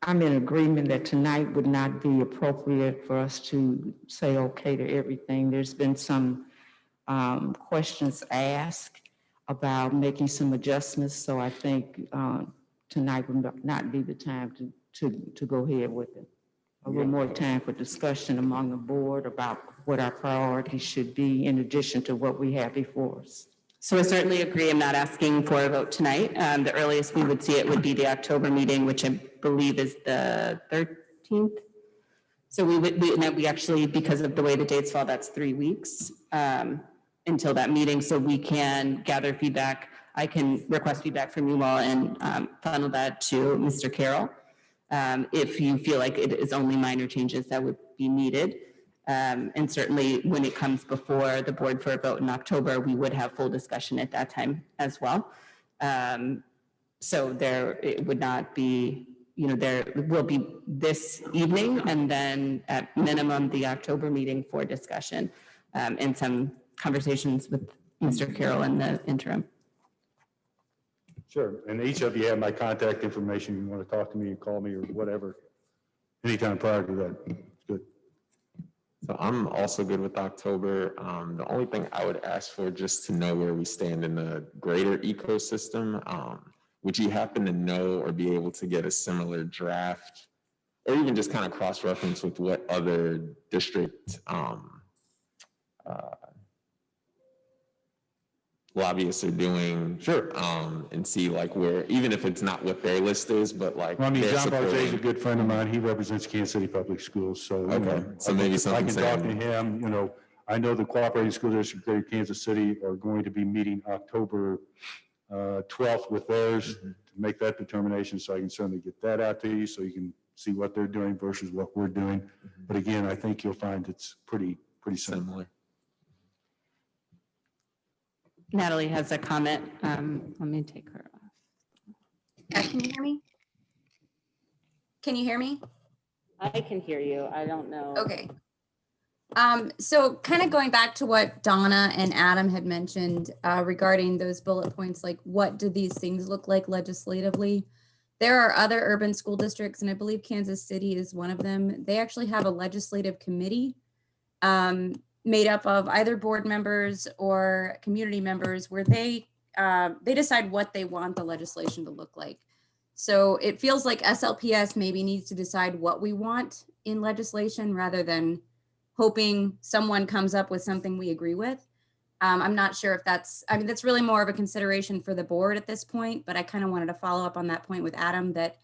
I'm in agreement that tonight would not be appropriate for us to say okay to everything. There's been some questions asked about making some adjustments, so I think tonight would not be the time to go ahead with it. A little more time for discussion among the board about what our priorities should be in addition to what we have before us. So I certainly agree. I'm not asking for a vote tonight. The earliest we would see it would be the October meeting, which I believe is the 13th. So we actually, because of the way the dates fall, that's 3 weeks until that meeting. So we can gather feedback. I can request feedback from you all and funnel that to Mr. Carroll. If you feel like it is only minor changes that would be needed. And certainly when it comes before the board for a vote in October, we would have full discussion at that time as well. So it would not be, there will be this evening and then at minimum the October meeting for discussion and some conversations with Mr. Carroll in the interim. Sure, and each of you have my contact information. You want to talk to me, call me or whatever, anytime prior to that. It's good. So I'm also good with October. The only thing I would ask for, just to know where we stand in the greater ecosystem, would you happen to know or be able to get a similar draft or even just kind of cross-reference with what other district lobbyists are doing? Sure. And see like where, even if it's not what their list is, but like. Well, I mean, they're John Barjay is a supporting. good friend of mine. He represents Kansas City Public Schools, so. Okay, so maybe I something can talk to saying- him, I know the cooperating school district there in Kansas City are going to be meeting October 12th with theirs to make that determination, so I can certainly get that out to you so you can see what they're doing versus what we're doing. But again, I think you'll find it's pretty similar. Natalie has a comment. Let me take her off. Can you hear me? Can you hear me? I can hear you. I don't know. Okay. So kind of going back to what Donna and Adam had mentioned regarding those bullet points, like what do these things look like legislatively? There are other urban school districts, and I believe Kansas City is one of them. They actually have a legislative committee made up of either board members or community members where they decide what they want the legislation to look like. So it feels like SLPS maybe needs to decide what we want in legislation rather than hoping someone comes up with something we agree with. I'm not sure if that's really more of a consideration for the board at this point, but I kind of wanted to follow up on that point with Adam that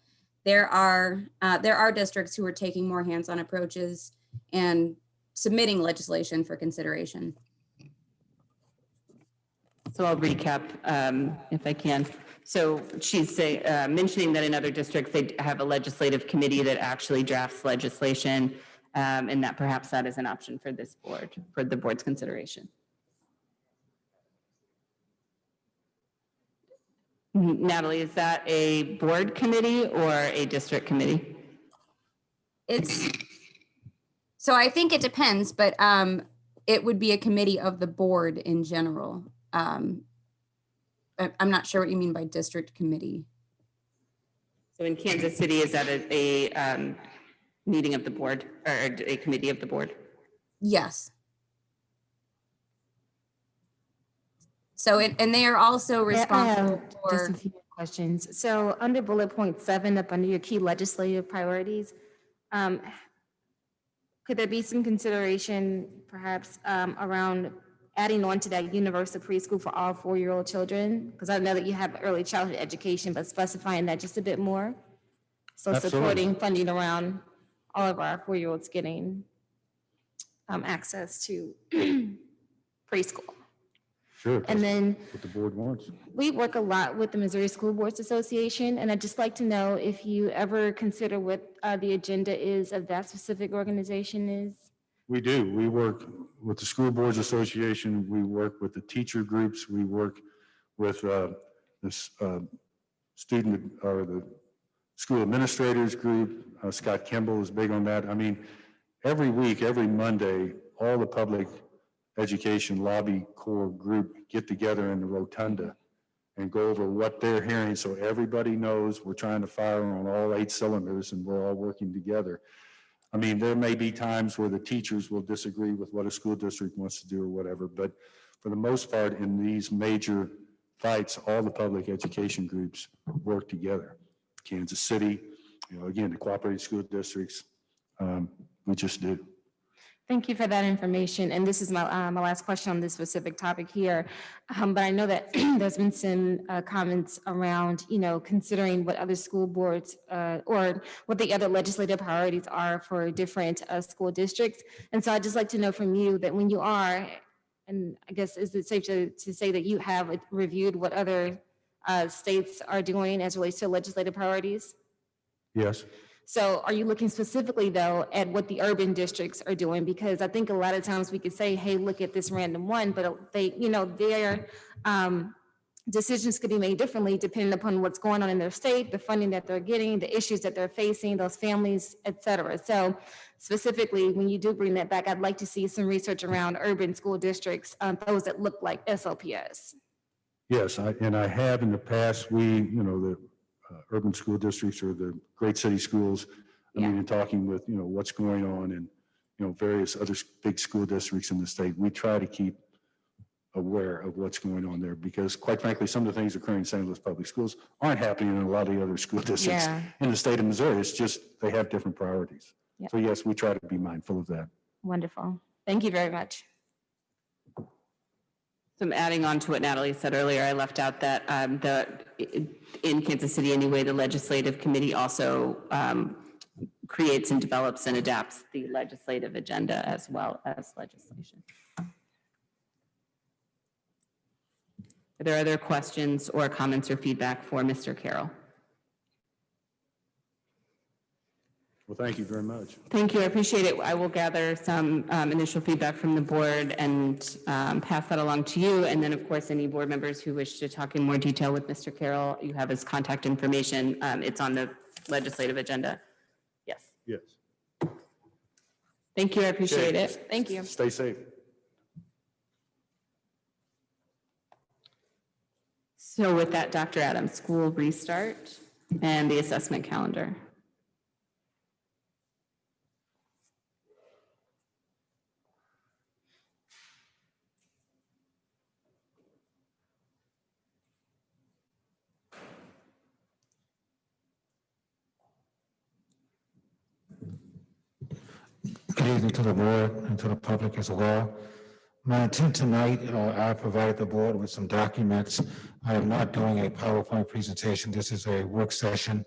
there are districts who are taking more hands-on approaches and submitting legislation for consideration. So I'll recap if I can. So she's mentioning that in other districts, they have a legislative committee that actually drafts legislation, and that perhaps that is an option for this board, for the board's consideration. Natalie, is that a board committee or a district committee? So I think it depends, but it would be a committee of the board in general. I'm not sure what you mean by district committee. So in Kansas City, is that a meeting of the board or a committee of the board? Yes. So and they are also responsible for. Just a few questions. So under bullet point 7, up under your key legislative priorities, could there be some consideration perhaps around adding on to that universal preschool for all 4-year-old children? Because I know that you have early childhood education, but specifying that just a bit more. So Absolutely. supporting funding around all of our 4-year-olds getting access to preschool. Sure. And then What the board wants. we work a lot with the Missouri School Boards Association, and I'd just like to know if you ever consider what the agenda is of that specific organization is. We do. We work with the School Boards Association. We work with the teacher groups. We work with this student or the school administrators group. Scott Kimball is big on that. I mean, every week, every Monday, all the public education lobby core group get together in the rotunda and go over what they're hearing so everybody knows we're trying to fire on all 8 cylinders and we're all working together. I mean, there may be times where the teachers will disagree with what a school district wants to do or whatever, but for the most part in these major fights, all the public education groups work together. Kansas City, again, the cooperative school districts, we just do. Thank you for that information. And this is my last question on this specific topic here. But I know that there's been some comments around, considering what other school boards or what the other legislative priorities are for different school districts. And so I'd just like to know from you that when you are, and I guess is it safe to say that you have reviewed what other states are doing as relates to legislative priorities? Yes. So are you looking specifically though at what the urban districts are doing? Because I think a lot of times we could say, hey, look at this random one, but they, their decisions could be made differently depending upon what's going on in their state, the funding that they're getting, the issues that they're facing, those families, et cetera. So specifically, when you do bring that back, I'd like to see some research around urban school districts, those that look like SLPS. Yes, I have in the past, the urban school districts or the great city schools, in talking with, what's going on in, various other big school districts in the state, we try to keep aware of what's going on there because quite frankly, some of the things occurring in St. Louis public schools aren't happening in a lot of the other school districts in the state of Missouri. It's just, they have different priorities. So yes, we try to be mindful of that. Wonderful. Thank you very much. So I'm adding on to what Natalie said earlier. I left out that in Kansas City anyway, the legislative committee also creates and develops and adapts the legislative agenda as well as legislation. Are there other questions or comments or feedback for Mr. Carroll? Well, thank you very much. Thank you. I appreciate it. I will gather some initial feedback from the board and pass that along to you. And then, of course, any board members who wish to talk in more detail with Mr. Carroll, you have his contact information. It's on the legislative agenda. Yes. Yes. Thank you, I appreciate Shay, it. Thank you. Stay safe. So with that, Dr. Adams, school restart and the assessment calendar. Good evening to the board and to the public as well. My intent tonight, I provided the board with some documents. I am not doing a PowerPoint presentation. This is a work session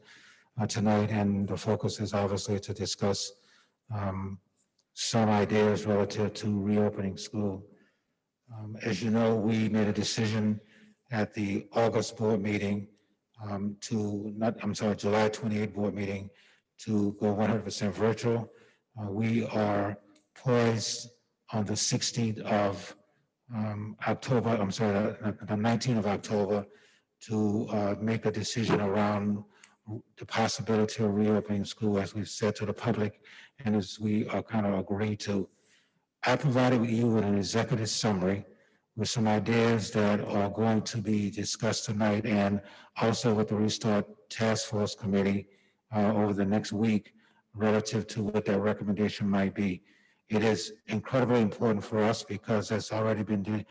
tonight, and the focus is obviously to discuss some ideas relative to reopening school. As you know, we made a decision at the August board meeting July 28 board meeting to go 100% virtual. We are poised on the 16th of October, the 19th of October, to make a decision around the possibility of reopening school, as we've said to the public, and as we are kind of agreed to. I provided you with an executive summary with some ideas that are going to be discussed tonight, and also with the Restart Task Force Committee over the next week relative to what their recommendation might be. It is incredibly important for us because, as already been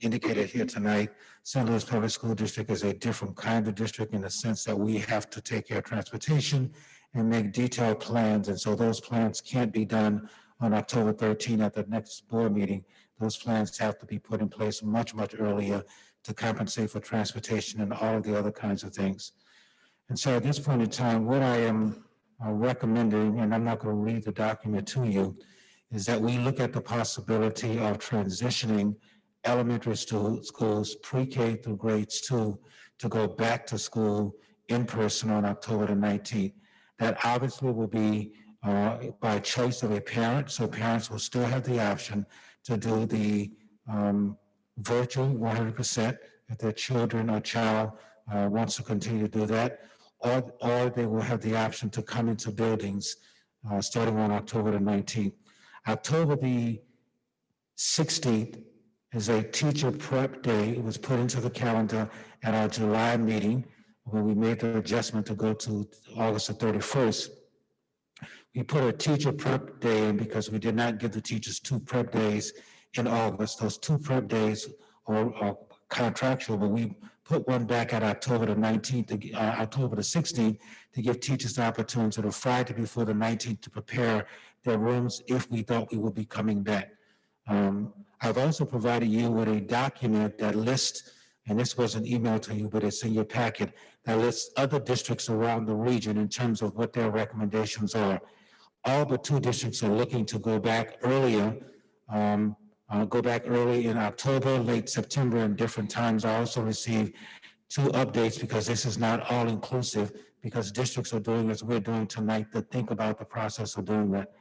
indicated here tonight, St. Louis Public School District is a different kind of district in the sense that we have to take care of transportation and make detailed plans. And so those plans can't be done on October 13 at the next board meeting. Those plans have to be put in place much, much earlier to compensate for transportation and all of the other kinds of things. And so at this point in time, what I am recommending, and I'm not going to read the document to you, is that we look at the possibility of transitioning elementary schools pre-K through grades 2 to go back to school in person on October the 19th. That obviously will be by choice of a parent, so parents will still have the option to do the virtual 100% if their children or child wants to continue to do that, or they will have the option to come into buildings starting on October the 19th. October the 16th is a teacher prep day. It was put into the calendar at our July meeting when we made the adjustment to go to August the 31st. We put a teacher prep day in because we did not give the teachers 2 prep days in August. Those 2 prep days are contractual, but we put one back at October the 19th, October the 16th, to give teachers the opportunity the Friday before the 19th to prepare their rooms if we thought we would be coming back. I've also provided you with a document that lists, and this was an email to you, but it's in your packet, that lists other districts around the region in terms of what their recommendations are. All but 2 districts are looking to go back earlier, go back early in October, late September, and different times. I also received 2 updates because this is not all inclusive, because districts are doing as we're doing tonight to think about the process of doing that.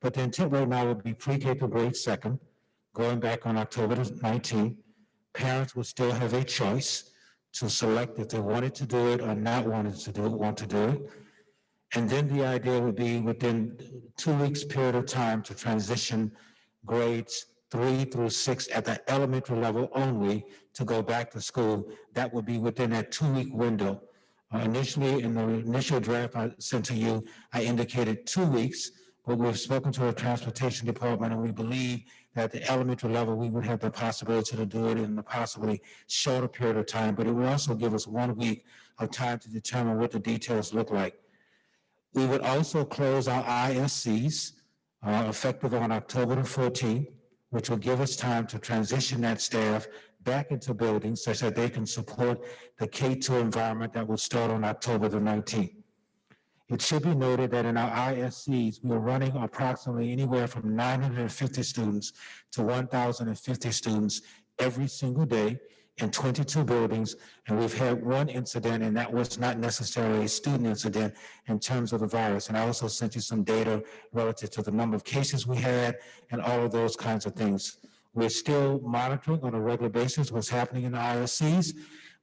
But the intent right now would be pre-K to grade 2nd, going back on October 19th. Parents will still have a choice to select if they wanted to do it or not want to do it. And then the idea would be within 2 weeks period of time to transition grades 3 through 6 at the elementary level only to go back to school. That would be within that 2-week window. Initially, in the initial draft I sent to you, I indicated 2 weeks, but we've spoken to our transportation department, and we believe that at the elementary level, we would have the possibility to do it in a possibly shorter period of time, but it would also give us 1 week of time to determine what the details look like. We would also close our ISCs effective on October the 14th, which will give us time to transition that staff back into buildings such that they can support the K-2 environment that will start on October the 19th. It should be noted that in our ISCs, we are running approximately anywhere from 950 students to 1,050 students every single day in 22 buildings, and we've had 1 incident, and that was not necessarily a student incident in terms of the virus. And I also sent you some data relative to the number of cases we had and all of those kinds of things. We're still monitoring on a regular basis what's happening in the ISCs,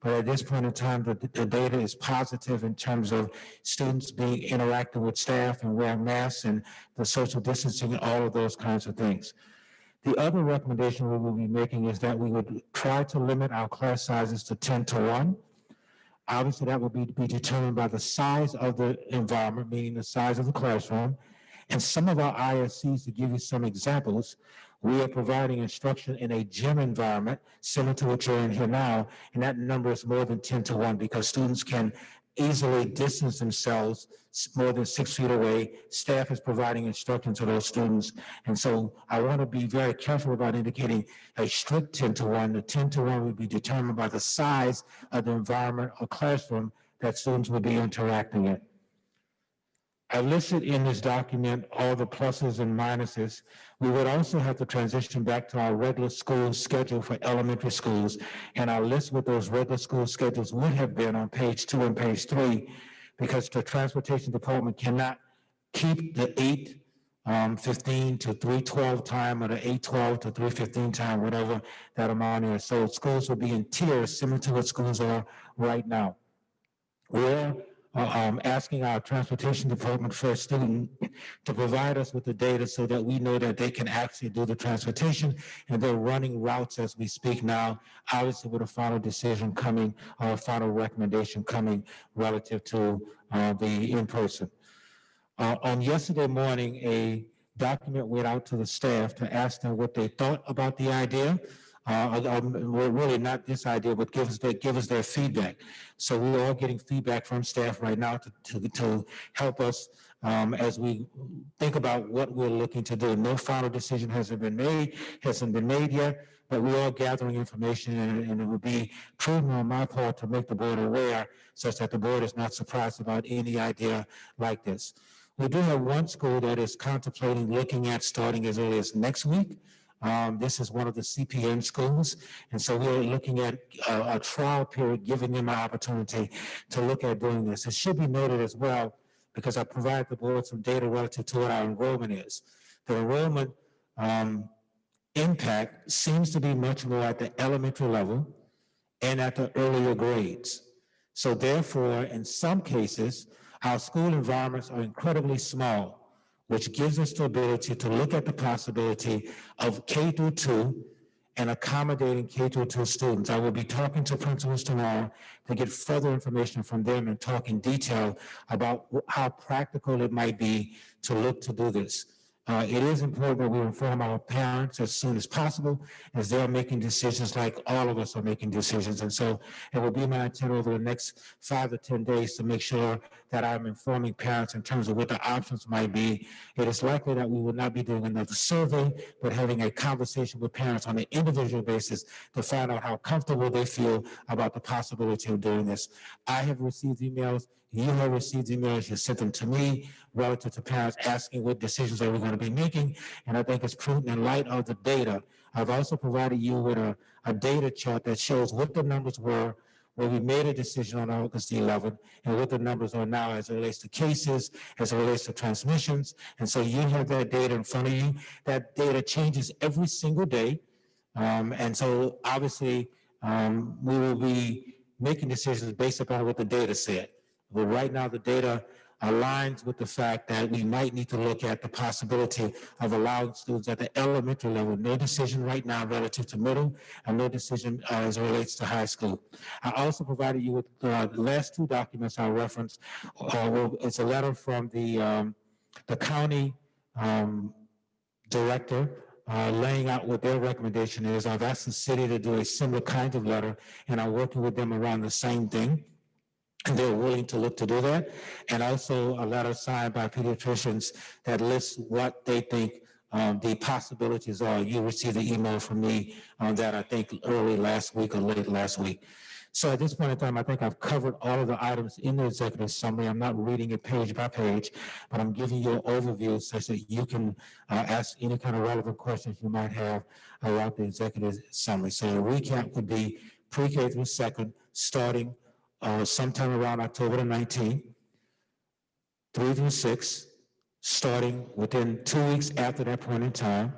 but at this point in time, the data is positive in terms of students being interacting with staff and wearing masks and the social distancing and all of those kinds of things. The other recommendation we will be making is that we would try to limit our class sizes to 10 to 1. Obviously, that will be determined by the size of the environment, meaning the size of the classroom. And some of our ISCs, to give you some examples, we are providing instruction in a gym environment similar to what you're in here now, and that number is more than 10 to 1 because students can easily distance themselves more than 6 feet away. Staff is providing instruction to those students. And so I want to be very careful about indicating a strict 10 to 1. The 10 to 1 would be determined by the size of the environment or classroom that students would be interacting in. I listed in this document all the pluses and minuses. We would also have to transition back to our regular school schedule for elementary schools, and I'll list what those regular school schedules would have been on page 2 and page 3, because the transportation department cannot keep the 8:15 to 3:12 time or the 8:12 to 3:15 time, whatever that amount is. So schools will be in tiers similar to what schools are right now. We're asking our transportation department for a student to provide us with the data so that we know that they can actually do the transportation, and they're running routes as we speak now, obviously with a final decision coming, or a final recommendation coming relative to the in-person. On yesterday morning, a document went out to the staff to ask them what they thought about the idea. Really not this idea, but give us their feedback. So we're all getting feedback from staff right now to help us as we think about what we're looking to do. No final decision hasn't been made yet, but we're all gathering information, and it would be prudent on my part to make the board aware such that the board is not surprised about any idea like this. We do have one school that is contemplating looking at starting as early as next week. This is one of the CPN schools, and so we're looking at a trial period, giving them an opportunity to look at doing this. It should be noted as well, because I provide the board some data relative to what our enrollment is. The enrollment impact seems to be much more at the elementary level and at the earlier grades. So therefore, in some cases, our school environments are incredibly small, which gives us the ability to look at the possibility of K through 2 and accommodating K through 2 students. I will be talking to principals tomorrow to get further information from them and talk in detail about how practical it might be to look to do this. It is important that we inform our parents as soon as possible, as they're making decisions like all of us are making decisions. And so it will be my intent over the next 5 to 10 days to make sure that I'm informing parents in terms of what the options might be. It is likely that we will not be doing another survey, but having a conversation with parents on an individual basis to find out how comfortable they feel about the possibility of doing this. I have received emails. You have received emails, you sent them to me relative to parents asking what decisions are we going to be making, and I think it's prudent in light of the data. I've also provided you with a data chart that shows what the numbers were when we made a decision on August 11th and what the numbers are now as it relates to cases, as it relates to transmissions. And so you have that data in front of you. That data changes every single day. And so obviously we will be making decisions based upon what the data said. But right now, the data aligns with the fact that we might need to look at the possibility of allowing students at the elementary level. No decision right now relative to middle, and no decision as it relates to high school. I also provided you with the last 2 documents I referenced. It's a letter from the county director laying out what their recommendation is. I've asked the city to do a similar kind of letter, and I'm working with them around the same thing. And they're willing to look to do that. And also a letter signed by pediatricians that lists what they think the possibilities are. You received the email from me on that, I think, early last week or late last week. So at this point in time, I think I've covered all of the items in the executive summary. I'm not reading it page by page, but I'm giving you an overview such that you can ask any kind of relevant questions you might have around the executive summary. So a recap would be pre-K through second, starting sometime around October the 19th, 3 through 6, starting within 2 weeks after that point in time.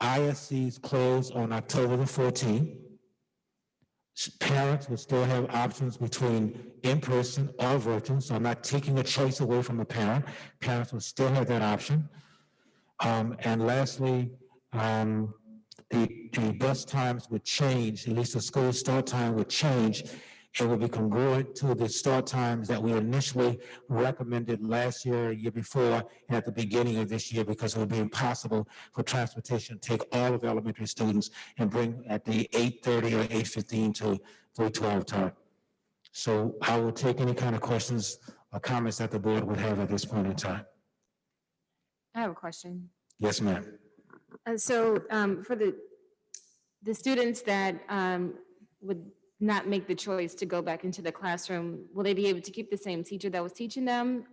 ISCs close on October the 14th. Parents will still have options between in-person or virtual, so I'm not taking a choice away from the parent. Parents will still have that option. And lastly, the bus times would change, at least the school start time would change. It would be congruent to the start times that we initially recommended last year, year before, and at the beginning of this year, because it would be impossible for transportation to take all of the elementary students and bring at the 8:30 or 8:15 to 3:12 time. So I will take any kind of questions or comments that the board would have at this point in time. I have a question. Yes, ma'am. For the students that would not make the choice to go back into the classroom, will they be able to keep the same teacher that was teaching them?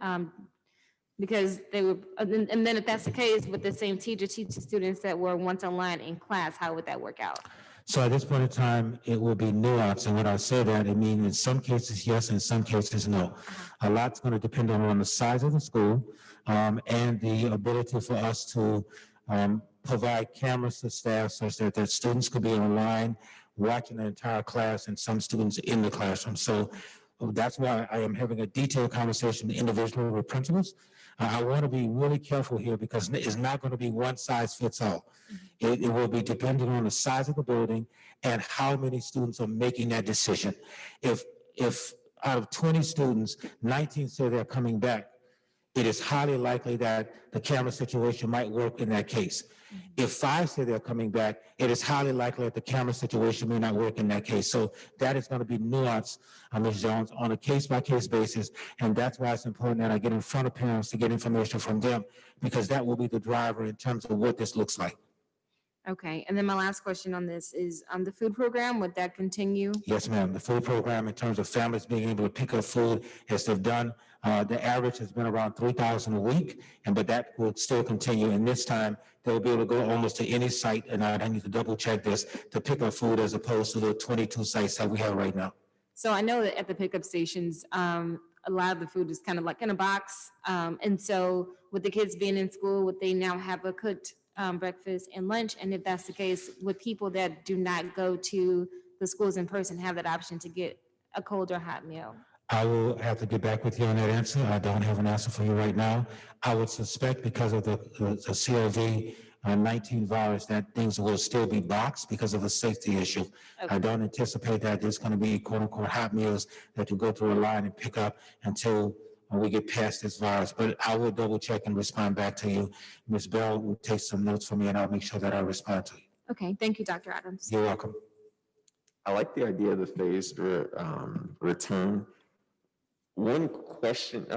Because they would, and then if that's the case, with the same teacher teach the students that were once online in class, how would that work out? So at this point in time, it will be nuanced. And when I say that, it means in some cases, yes, in some cases, no. A lot's going to depend on the size of the school and the ability for us to provide cameras to staff such that the students could be online watching the entire class and some students in the classroom. So that's why I am having a detailed conversation individually with principals. I want to be really careful here because it's not going to be one size fits all. It will be dependent on the size of the building and how many students are making that decision. If out of 20 students, 19 say they're coming back, it is highly likely that the camera situation might work in that case. If 5 say they're coming back, it is highly likely that the camera situation may not work in that case. So that is going to be nuanced, Ms. Jones, on a case-by-case basis. And that's why it's important that I get in front of parents to get information from them, because that will be the driver in terms of what this looks like. Okay, and then my last question on this is, the food program, would that continue? Yes, ma'am. The food program, in terms of families being able to pick up food, as they've done, the average has been around 3,000 a week, but that will still continue. And this time, they'll be able to go almost to any site, and I need to double check this, to pick up food as opposed to the 22 sites that we have right now. So I know that at the pickup stations, a lot of the food is kind of like in a box. And so with the kids being in school, would they now have a cooked breakfast and lunch? And if that's the case, would people that do not go to the schools in person have that option to get a cold or hot meal? I will have to get back with you on that answer. I don't have an answer for you right now. I would suspect because of the COVID-19 virus that things will still be boxed because of a safety issue. Okay. I don't anticipate that there's going to be quote unquote hot meals that you go through a line and pick up until we get past this virus. But I will double check and respond back to you. Ms. Bell will take some notes for me and I'll make sure that I respond to you. Okay, thank you, Dr. Adams. You're welcome. I like the idea of the phased return. One question,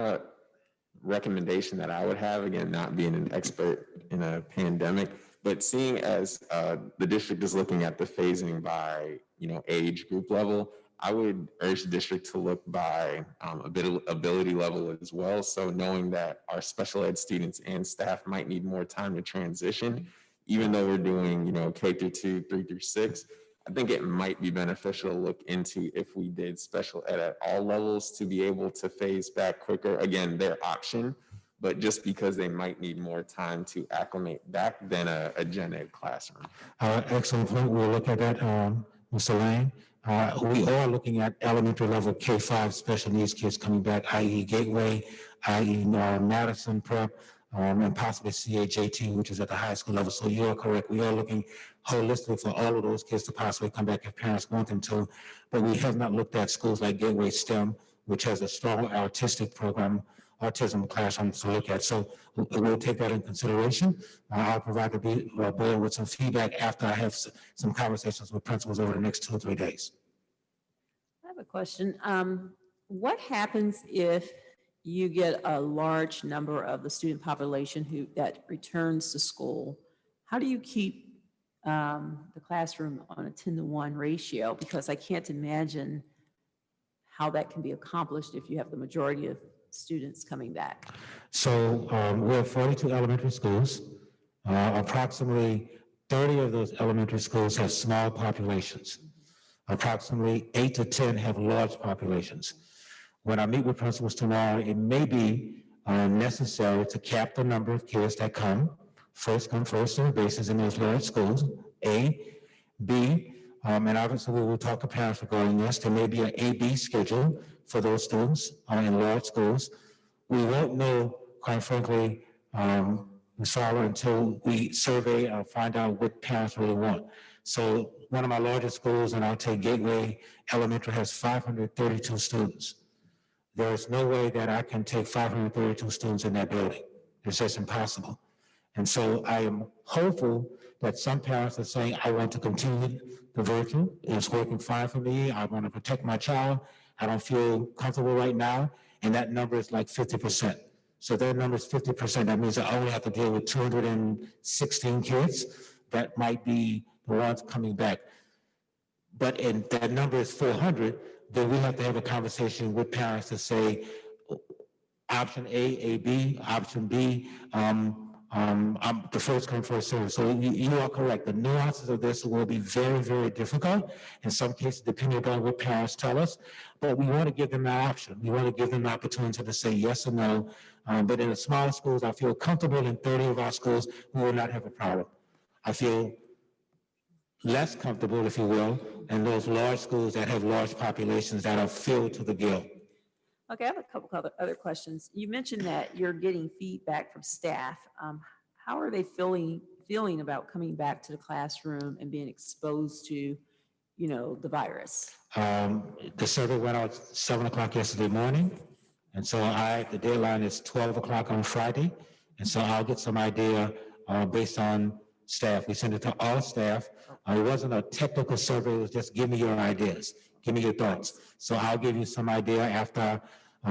recommendation that I would have, again, not being an expert in a pandemic, but seeing as the district is looking at the phasing by, age group level, I would urge the district to look by ability level as well. So knowing that our special ed students and staff might need more time to transition, even though we're doing, K through 2, 3 through 6, I think it might be beneficial to look into if we did special ed at all levels to be able to phase back quicker. Again, their option, but just because they might need more time to acclimate back than a gen ed classroom. Excellent point. We'll look at that, Mr. Lane. We are looking at elementary level K-5 special needs kids coming back, i.e. Gateway, i.e. Madison Prep, and possibly CAJT, which is at the high school level. So you are correct. We are looking holistically for all of those kids to possibly come back if parents want them to. But we have not looked at schools like Gateway STEM, which has a strong artistic program, autism classroom to look at. So we'll take that in consideration. I'll provide the board with some feedback after I have some conversations with principals over the next 2 or 3 days. I have a question. What happens if you get a large number of the student population that returns to school? How do you keep the classroom on a 10-to-1 ratio? Because I can't imagine how that can be accomplished if you have the majority of students coming back. So we have 42 elementary schools. Approximately 30 of those elementary schools have small populations. Approximately 8 to 10 have large populations. When I meet with principals tomorrow, it may be necessary to cap the number of kids that come first come, first served basis in those large schools, A. B, and obviously we will talk to parents regarding this. There may be an A-B schedule for those students in large schools. We won't know, quite frankly, Ms. Fowler, until we survey and find out what parents really want. So one of my largest schools, and I'll take Gateway Elementary, has 532 students. There's no way that I can take 532 students in that building. It's just impossible. And so I am hopeful that some parents are saying, I want to continue the virtual. It's working fine for me. I want to protect my child. I don't feel comfortable right now. And that number is like 50%. So that number is 50%. That means I only have to deal with 216 kids. That might be the ones coming back. But if that number is 400, then we have to have a conversation with parents to say, option A, B, option B, I'm the first come, first served. So you are correct. The nuances of this will be very, very difficult in some cases, depending upon what parents tell us. But we want to give them that option. We want to give them the opportunity to say yes or no. But in the smaller schools, I feel comfortable in 30 of our schools, we will not have a problem. I feel less comfortable, if you will, in those large schools that have large populations that are filled to the gill. Okay, I have a couple other questions. You mentioned that you're getting feedback from staff. How are they feeling about coming back to the classroom and being exposed to, the virus? The survey went out 7 o'clock yesterday morning. And so the deadline is 12 o'clock on Friday. And so I'll get some idea based on staff. We sent it to all staff. It wasn't a technical survey. It was just give me your ideas. Give me your thoughts. So I'll give you some idea after,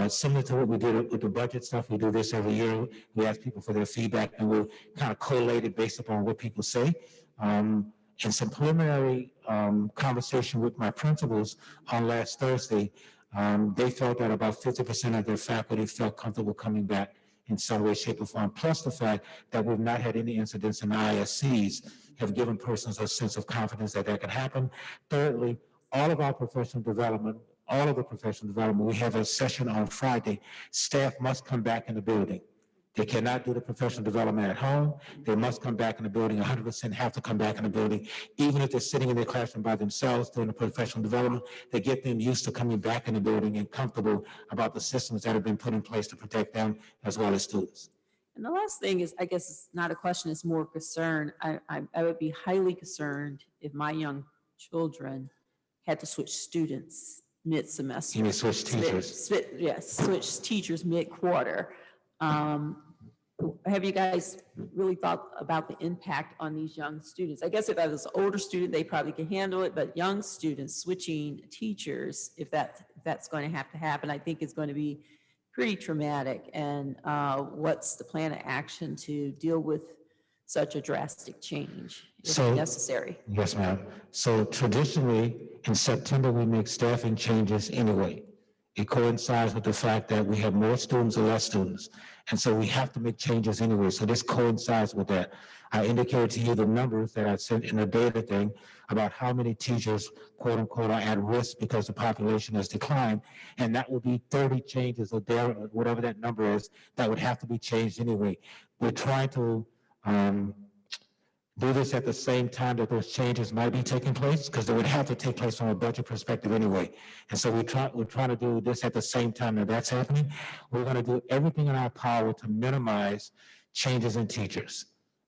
similar to what we did with the budget stuff. We do this every year. We ask people for their feedback and we'll kind of collate it based upon what people say. In some preliminary conversation with my principals on last Thursday, they felt that about 50% of their faculty felt comfortable coming back in some way, shape, or form. Plus the fact that we've not had any incidents in the ISCs have given persons a sense of confidence that that can happen. Thirdly, all of the professional development, we have a session on Friday. Staff must come back in the building. They cannot do the professional development at home. They must come back in the building. 100% have to come back in the building. Even if they're sitting in their classroom by themselves doing the professional development, they get them used to coming back in the building and comfortable about the systems that have been put in place to protect them as well as students. And the last thing is, I guess it's not a question, it's more concern. I would be highly concerned if my young children had to switch students mid-semester. You mean switch teachers? Yes, switch teachers mid-quarter. Have you guys really thought about the impact on these young students? I guess if I was an older student, they probably can handle it, but young students switching teachers, if that's going to happen, I think it's going to be pretty traumatic. And what's the plan of action to deal with such a drastic change if necessary? Yes, ma'am. So traditionally in September, we make staffing changes anyway. It coincides with the fact that we have more students or less students. And so we have to make changes anyway. So this coincides with that. I indicated to you the numbers that I sent in the data thing about how many teachers, quote unquote, are at risk because the population has declined. And that would be 30 changes or whatever that number is, that would have to be changed anyway. We're trying to do this at the same time that those changes might be taking place, because they would have to take place from a budget perspective anyway. And so we're trying to do this at the same time that that's happening. We're going to do everything in our power to minimize changes in teachers.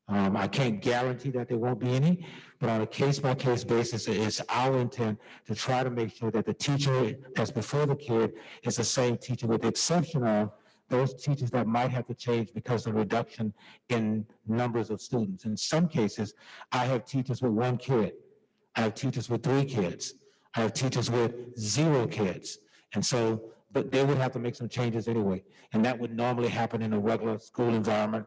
I can't guarantee that there won't be any, but on a case-by-case basis, it's our intent to try to make sure that the teacher that's before the kid is the same teacher, with the exception of those teachers that might have to change because of reduction in numbers of students. In some cases, I have teachers with 1 kid. I have teachers with 3 kids. I have teachers with 0 kids. And so, but they would have to make some changes anyway. And that would normally happen in a regular school environment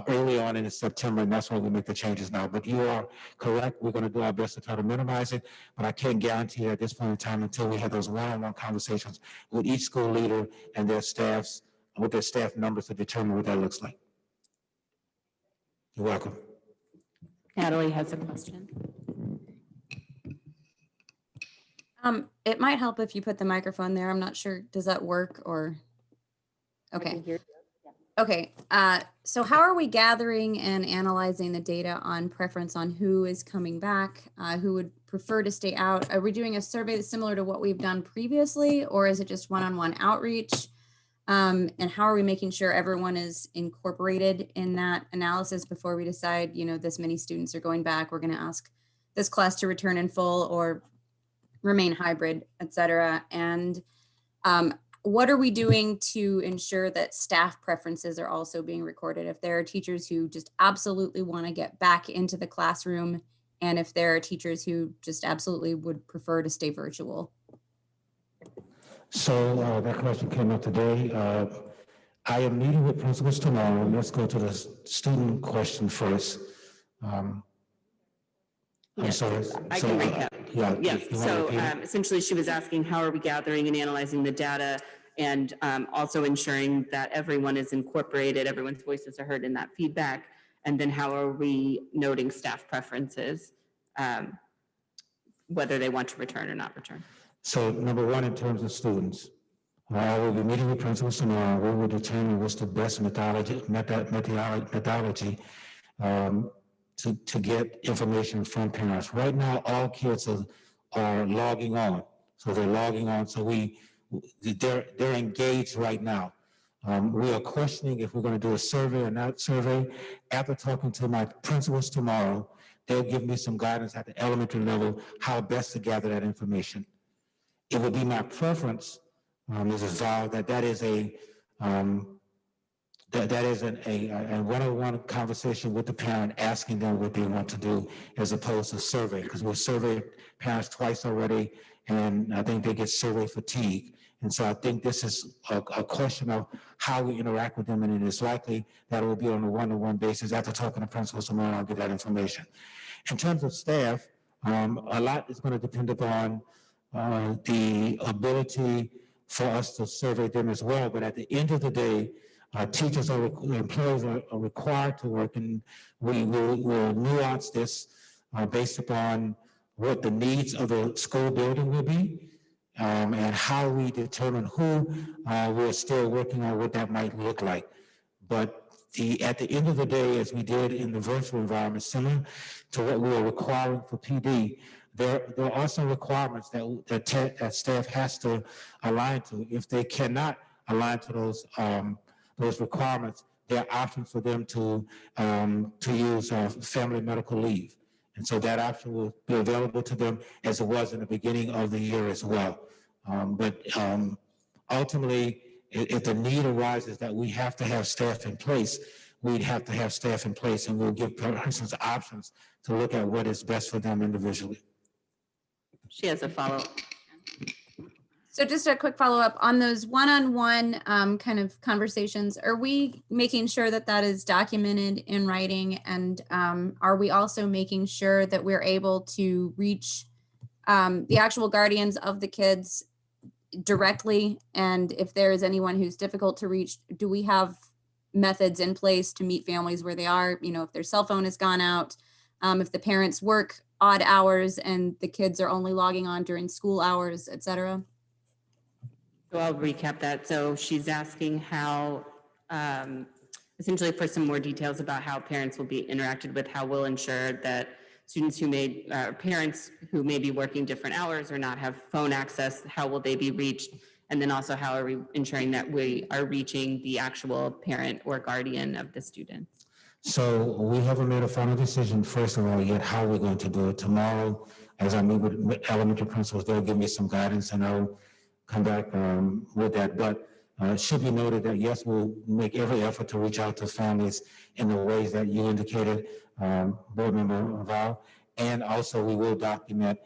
early on in September, and that's why we make the changes now. But you are correct. We're going to do our best to try to minimize it, but I can't guarantee at this point in time until we have those one-on-one conversations with each school leader and their staffs, with their staff numbers, to determine what that looks like. You're welcome. Natalie has a question. It might help if you put the microphone there. I'm not sure. Does that work or? Okay. Okay, so how are we gathering and analyzing the data on preference on who is coming back, who would prefer to stay out? Are we doing a survey that's similar to what we've done previously, or is it just one-on-one outreach? And how are we making sure everyone is incorporated in that analysis before we decide, you know, this many students are going back, we're going to ask this class to return in full or remain hybrid, et cetera? And what are we doing to ensure that staff preferences are also being recorded? If there are teachers who just absolutely want to get back into the classroom, and if there are teachers who just absolutely would prefer to stay virtual. So that question came up today. I am meeting with principals tomorrow. Let's go to the student question first. I'm Yes, sorry. I can recap. Yeah. Yes, you wanna so repeat it? essentially she was asking how are we gathering and analyzing the data and also ensuring that everyone is incorporated, everyone's voices are heard in that feedback, and then how are we noting staff preferences, whether they want to return or not return. So number one, in terms of students, I will be meeting with principals tomorrow. We will determine what's the best methodology to get information from parents. Right now, all kids are logging on. So they're logging on. So they're engaged right now. We are questioning if we're going to do a survey or not survey. After talking to my principals tomorrow, they'll give me some guidance at the elementary level, how best to gather that information. It would be my preference, Mrs. Val, that is a one-on-one conversation with the parent, asking them what they want to do, as opposed to survey, because we've surveyed parents twice already, and I think they get survey fatigue. And so I think this is a question of how we interact with them, and it is likely that it will be on a one-to-one basis. After talking to principals tomorrow, I'll get that information. In terms of staff, a lot is going to depend upon the ability for us to survey them as well. But at the end of the day, teachers or employees are required to work, and we will nuance this based upon what the needs of the school building will be, and how we determine who we're still working on, what that might look like. But at the end of the day, as we did in the virtual environment, similar to what we are requiring for PD, there are some requirements that staff has to align to. If they cannot align to those requirements, there are options for them to use family medical leave. And so that option will be available to them as it was in the beginning of the year as well. But ultimately, if the need arises that we have to have staff in place, we'd have to have staff in place, and we'll give persons options to look at what is best for them individually. She has a follow-up. So just a quick follow-up on those one-on-one kind of conversations. Are we making sure that that is documented in writing? And are we also making sure that we're able to reach the actual guardians of the kids directly? And if there is anyone who's difficult to reach, do we have methods in place to meet families where they are? You know, if their cell phone has gone out, if the parents work odd hours and the kids are only logging on during school hours, et cetera? So I'll recap that. So she's asking how, essentially for some more details about how parents will be interacted with, how we'll ensure that students who parents who may be working different hours or not have phone access, how will they be reached? And then also how are we ensuring that we are reaching the actual parent or guardian of the student? So we haven't made a final decision, first of all, yet how we're going to do it. Tomorrow, as I meet with elementary principals, they'll give me some guidance, and I'll come back with that. But it should be noted that, yes, we'll make every effort to reach out to families in the ways that you indicated, Board Member Val, and also we will document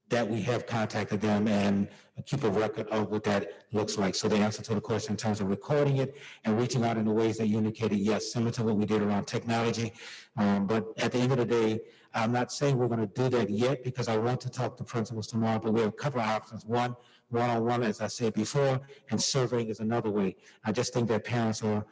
that we have contacted them and keep a record of what that looks like. So the answer to the question in terms of recording it and reaching out in the ways that you indicated, yes, similar to what we did around technology. But at the end of the day, I'm not saying we're going to do that yet, because I want to talk to principals tomorrow, but we have a couple of options. One-on-one, as I said before, and surveying is another way. I just think that parents are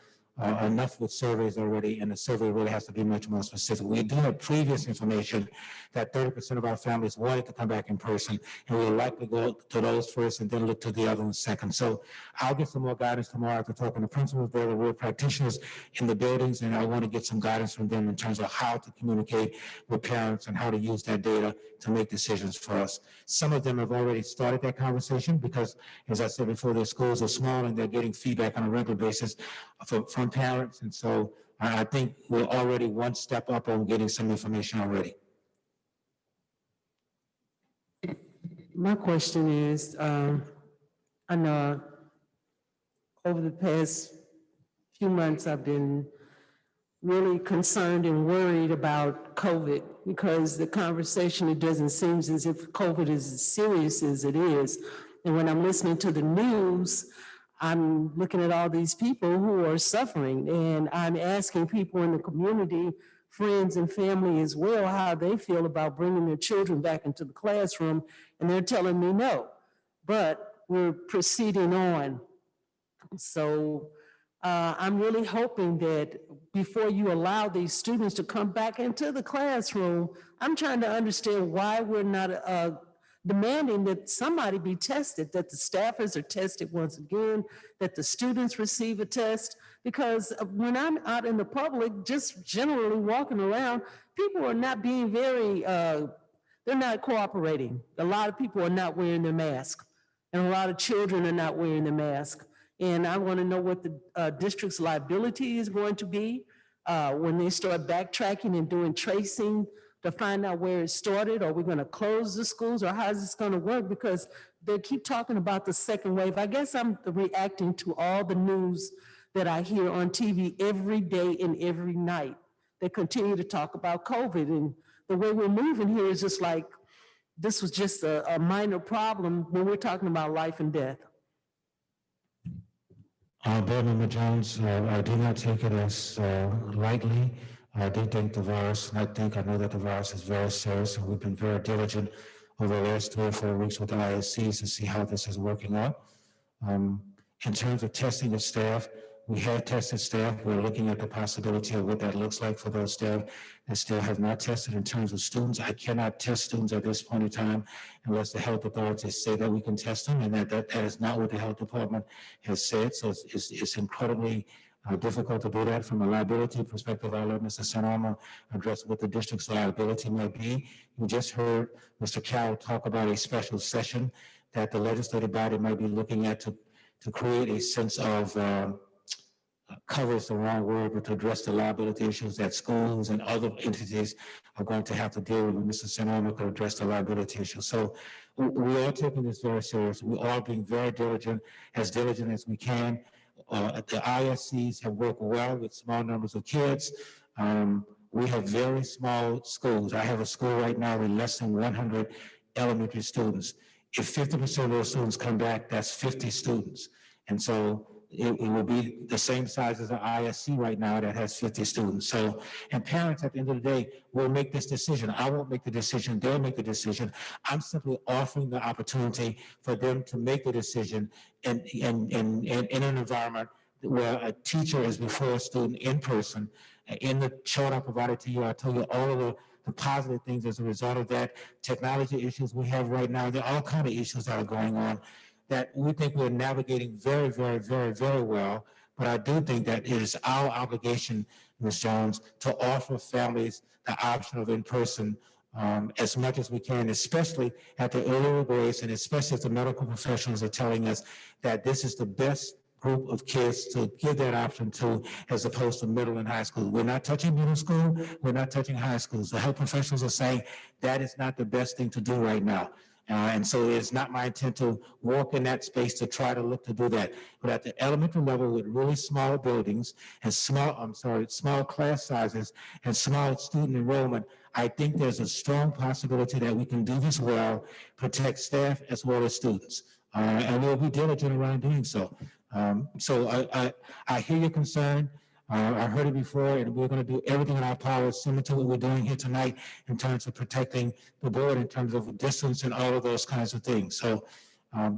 enough with surveys already, and the survey really has to be much more specific. We do have previous information that 30% of our families wanted to come back in person, and we'll likely go to those first and then look to the other ones second. So I'll get some more guidance tomorrow after talking to principals. There were practitioners in the buildings, and I want to get some guidance from them in terms of how to communicate with parents and how to use that data to make decisions for us. Some of them have already started that conversation because, as I said before, their schools are small and they're getting feedback on a regular basis from parents. And so I think we're already one step up on getting some information already. My question is, I know over the past few months, I've been really concerned and worried about COVID because the conversation, it doesn't seem as if COVID is as serious as it is. And when I'm listening to the news, I'm looking at all these people who are suffering, and I'm asking people in the community, friends and family as well, how they feel about bringing their children back into the classroom, and they're telling me no, but we're proceeding on. So I'm really hoping that before you allow these students to come back into the classroom, I'm trying to understand why we're not demanding that somebody be tested, that the staffers are tested once again, that the students receive a test. Because when I'm out in the public, just generally walking around, people are not being very, they're not cooperating. A lot of people are not wearing their mask, and a lot of children are not wearing their mask. And I want to know what the district's liability is going to be when they start backtracking and doing tracing to find out where it started. Are we going to close the schools, or how is this going to work? Because they keep talking about the second wave. I guess I'm reacting to all the news that I hear on TV every day and every night. They continue to talk about COVID, and the way we're moving here is just like this was just a minor problem when we're talking about life and death. Board Member Jones, I do not take it as lightly. I do think the virus, and I know that the virus is very serious, and we've been very diligent over the last 3 or 4 weeks with the ISCs to see how this is working out. In terms of testing the staff, we have tested staff. We're looking at the possibility of what that looks like for those staff that still have not tested. In terms of students, I cannot test students at this point in time unless the health authorities say that we can test them, and that is not what the health department has said. So it's incredibly difficult to do that. From a liability perspective, I'll let Mr. Sanoma address what the district's liability might be. You just heard Mr. Carroll talk about a special session that the legislative body might be looking at to create a sense of cover is the wrong word, but to address the liability issues that schools and other entities are going to have to deal with. Mr. Sanoma could address the liability issue. So we are taking this very serious. We are being very diligent as we can. The ISCs have worked well with small numbers of kids. We have very small schools. I have a school right now with less than 100 elementary students. If 50% of those students come back, that's 50 students. And so it will be the same size as an ISC right now that has 50 students. So, and parents at the end of the day will make this decision. I won't make the decision, they'll make the decision. I'm simply offering the opportunity for them to make the decision in an environment where a teacher is before a student in person. In the chart I provided to you, I told you all of the positive things as a result of that. Technology issues we have right now, there are all kinds of issues that are going on that we think we're navigating very, very, very, very well. But I do think that it is our obligation, Ms. Jones, to offer families the option of in-person as much as we can, especially at the earlier grades, and especially if the medical professionals are telling us that this is the best group of kids to give that option to, as opposed to middle and high school. We're not touching middle school, we're not touching high schools. The health professionals are saying that is not the best thing to do right now. And so it's not my intent to walk in that space to try to look to do that. But at the elementary level with really small buildings and small class sizes and small student enrollment, I think there's a strong possibility that we can do this well, protect staff as well as students. And we'll be diligent around doing so. I hear your concern. I heard it before, and we're going to do everything in our power, similar to what we're doing here tonight, in terms of protecting the board, in terms of distance and all of those kinds of things. So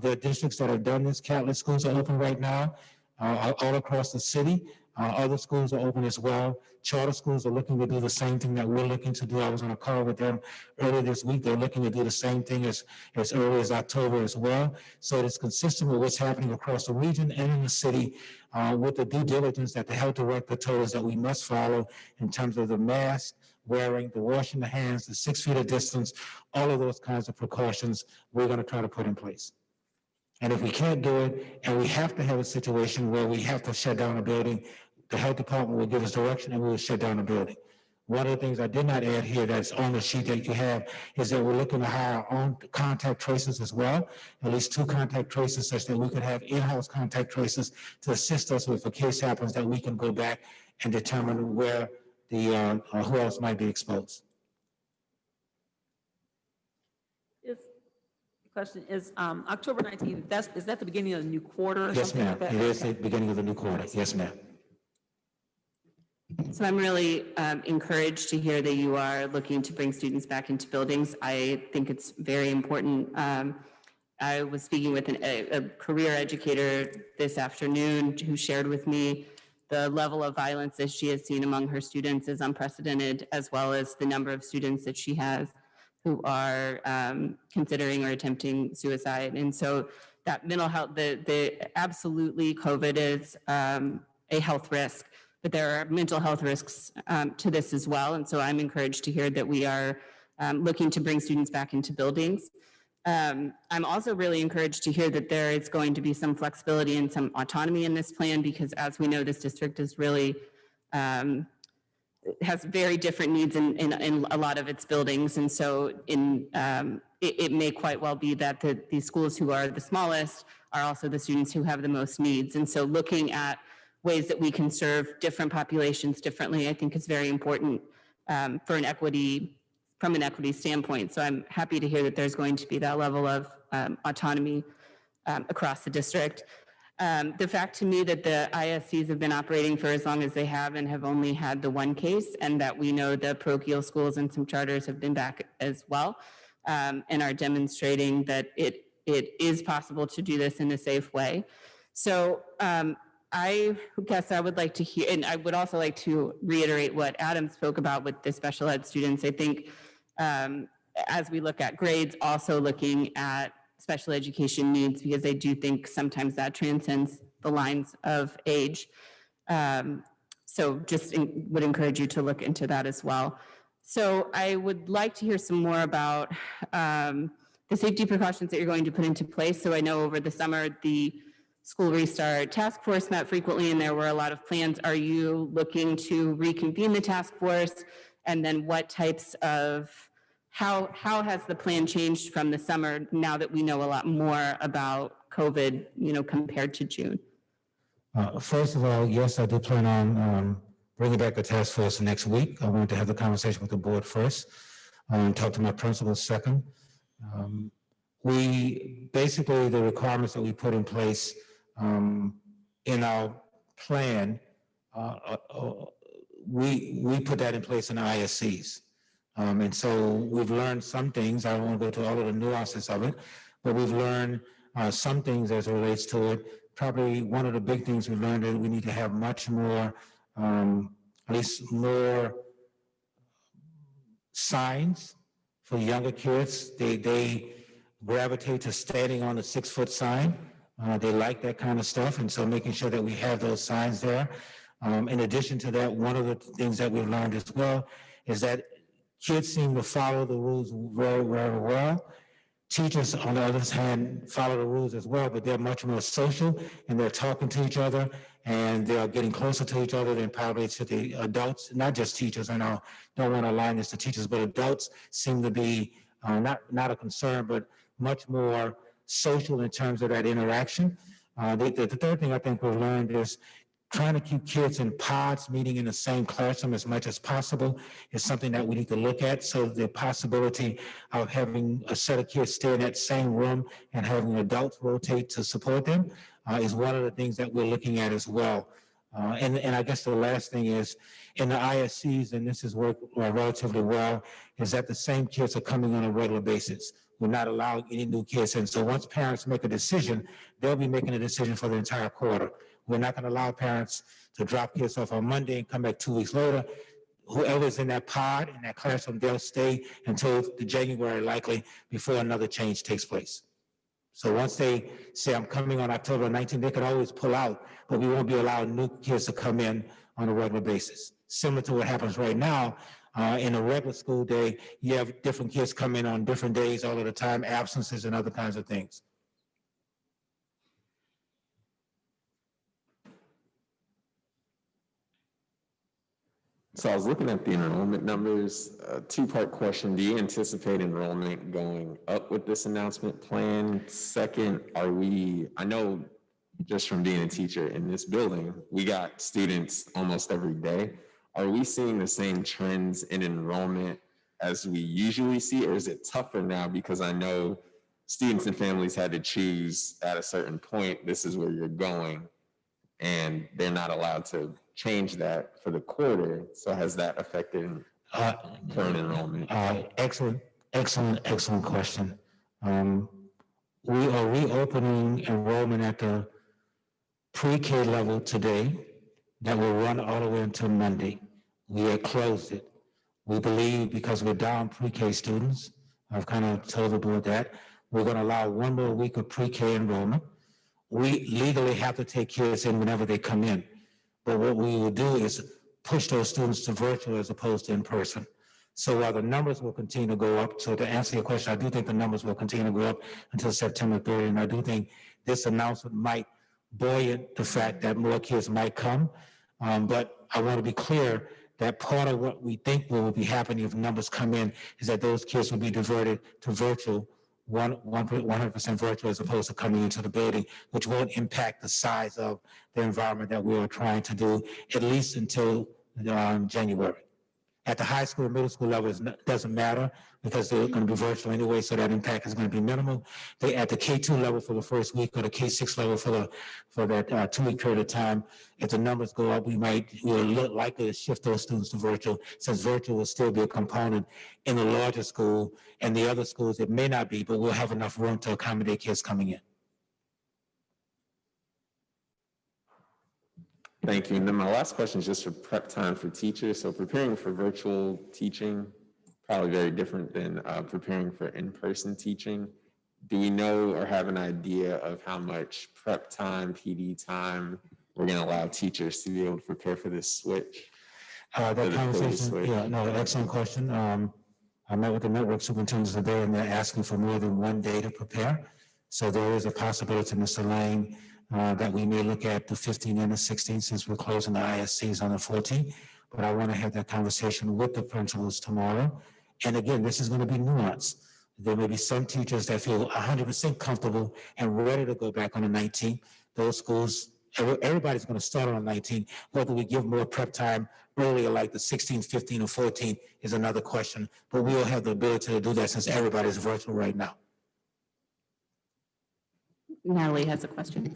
there are districts that have done this. Catholic schools are open right now all across the city. Other schools are open as well. Charter schools are looking to do the same thing that we're looking to do. I was on a call with them earlier this week. They're looking to do the same thing as early as October as well. So it is consistent with what's happening across the region and in the city with the due diligence that the health director told us that we must follow in terms of the mask wearing, the washing the hands, the 6 feet of distance, all of those kinds of precautions we're going to try to put in place. And if we can't do it, and we have to have a situation where we have to shut down a building, the health department will give us direction and we will shut down the building. One of the things I did not add here that's on the sheet that you have is that we're looking to hire our own contact tracers as well, at least 2 contact tracers such that we could have in-house contact tracers to assist us with, if a case happens, that we can go back and determine where who else might be exposed. Question is, October 19th, is that the beginning of the new quarter or Yes, something ma'am. like that? It is the beginning of the new quarter. Yes, ma'am. So I'm really encouraged to hear that you are looking to bring students back into buildings. I think it's very important. I was speaking with a career educator this afternoon who shared with me the level of violence that she has seen among her students is unprecedented, as well as the number of students that she has who are considering or attempting suicide. And so that mental health, absolutely COVID is a health risk, but there are mental health risks to this as well. And so I'm encouraged to hear that we are looking to bring students back into buildings. I'm also really encouraged to hear that there is going to be some flexibility and some autonomy in this plan, because as we know, this district is really has very different needs in a lot of its buildings. And so it may quite well be that the schools who are the smallest are also the students who have the most needs. And so looking at ways that we can serve different populations differently, I think is very important from an equity standpoint. So I'm happy to hear that there's going to be that level of autonomy across the district. The fact to me that the ISCs have been operating for as long as they have and have only had the one case, and that we know the parochial schools and some charters have been back as well, and are demonstrating that it is possible to do this in a safe way. So I guess I would like to hear, and I would also like to reiterate what Adam spoke about with the special ed students. I think as we look at grades, also looking at special education needs, because I do think sometimes that transcends the lines of age. So just would encourage you to look into that as well. So I would like to hear some more about the safety precautions that you're going to put into place. So I know over the summer, the School Restart Task Force met frequently and there were a lot of plans. Are you looking to reconvene the task force? And then what types of how has the plan changed from the summer now that we know a lot more about COVID, compared to June? First of all, yes, I do plan on bringing back the task force next week. I want to have the conversation with the board first, talk to my principals second. The requirements that we put in place in our plan, we put that in place in the ISCs. And so we've learned some things. I don't want to go to all of the nuances of it, but we've learned some things as it relates to it. Probably one of the big things we learned is we need to have much more, at least more signs for younger kids. They gravitate to standing on a 6-foot sign. They like that kind of stuff. And so making sure that we have those signs there. In addition to that, one of the things that we've learned as well is that kids seem to follow the rules very, very well. Teachers, on the other hand, follow the rules as well, but they're much more social and they're talking to each other and they are getting closer to each other than probably to the adults, not just teachers. I know, don't want to align this to teachers, but adults seem to be not a concern, but much more social in terms of that interaction. The third thing I think we've learned is trying to keep kids in pods, meeting in the same classroom as much as possible is something that we need to look at. So the possibility of having a set of kids stay in that same room and having adults rotate to support them is one of the things that we're looking at as well. And I guess the last thing is in the ISCs, and this has worked relatively well, is that the same kids are coming on a regular basis. We're not allowing any new kids in. So once parents make a decision, they'll be making a decision for the entire quarter. We're not going to allow parents to drop kids off on Monday and come back 2 weeks later. Whoever's in that pod, in that classroom, they'll stay until the January likely before another change takes place. So once they say, I'm coming on October 19th, they could always pull out, but we won't be allowing new kids to come in on a regular basis. Similar to what happens right now, in a regular school day, you have different kids come in on different days all of the time, absences and other kinds of things. So I was looking at the enrollment numbers, two-part question. Do you anticipate enrollment going up with this announcement plan? Second, I know just from being a teacher in this building, we got students almost every day. Are we seeing the same trends in enrollment as we usually see, or is it tougher now? Because I know students and families had to choose at a certain point, this is where you're going, and they're not allowed to change that for the quarter. So has that affected current enrollment? Excellent question. We are reopening enrollment at the pre-K level today that will run all the way until Monday. We had closed it. We believe because we're down pre-K students, I've kind of told the board that, we're going to allow one more week of pre-K enrollment. We legally have to take kids in whenever they come in. But what we will do is push those students to virtual as opposed to in person. So while the numbers will continue to go up, so to answer your question, I do think the numbers will continue to go up until September 30th. And I do think this announcement might buoyant the fact that more kids might come. But I want to be clear that part of what we think will be happening if numbers come in is that those kids will be diverted to virtual, 100% virtual as opposed to coming into the building, which won't impact the size of the environment that we are trying to do, at least until January. At the high school and middle school level, it doesn't matter because they're going to be virtual anyway, so that impact is going to be minimal. At the K2 level for the first week or the K6 level for that 2-week period of time, if the numbers go up, we're likely to shift those students to virtual, since virtual will still be a component in the larger school, and the other schools it may not be, but we'll have enough room to accommodate kids coming in. Thank you. And then my last question is just for prep time for teachers. So preparing for virtual teaching, probably very different than preparing for in-person teaching. Do we know or have an idea of how much prep time, PD time we're going to allow teachers to be able to prepare for this switch? That conversation, excellent question. I met with the network superintendents today, and they're asking for more than one day to prepare. So there is a possibility, Mr. Lane, that we may look at the 15th and the 16th since we're closing the ISCs on the 14th. But I want to have that conversation with the principals tomorrow. And again, this is going to be nuanced. There may be some teachers that feel 100% comfortable and ready to go back on the 19th. Those schools, everybody's going to start on the 19th. Whether we give more prep time earlier, like the 16th, 15th, or 14th, is another question. But we'll have the ability to do that since everybody's virtual right now. Natalie has a question.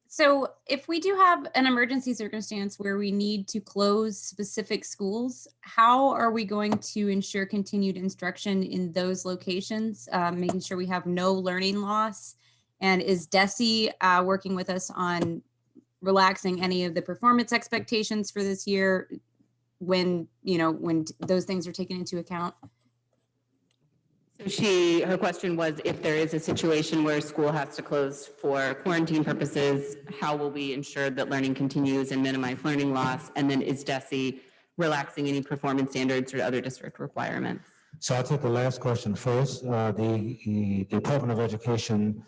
So if we do have an emergency circumstance where we need to close specific schools, how are we going to ensure continued instruction in those locations, making sure we have no learning loss? And is DESE working with us on relaxing any of the performance expectations for this year when those things are taken into account? So her question was, if there is a situation where school has to close for quarantine purposes, how will we ensure that learning continues and minimize learning loss? And then is DESE relaxing any performance standards or other district requirements? So I'll take the last question first. The Department of Education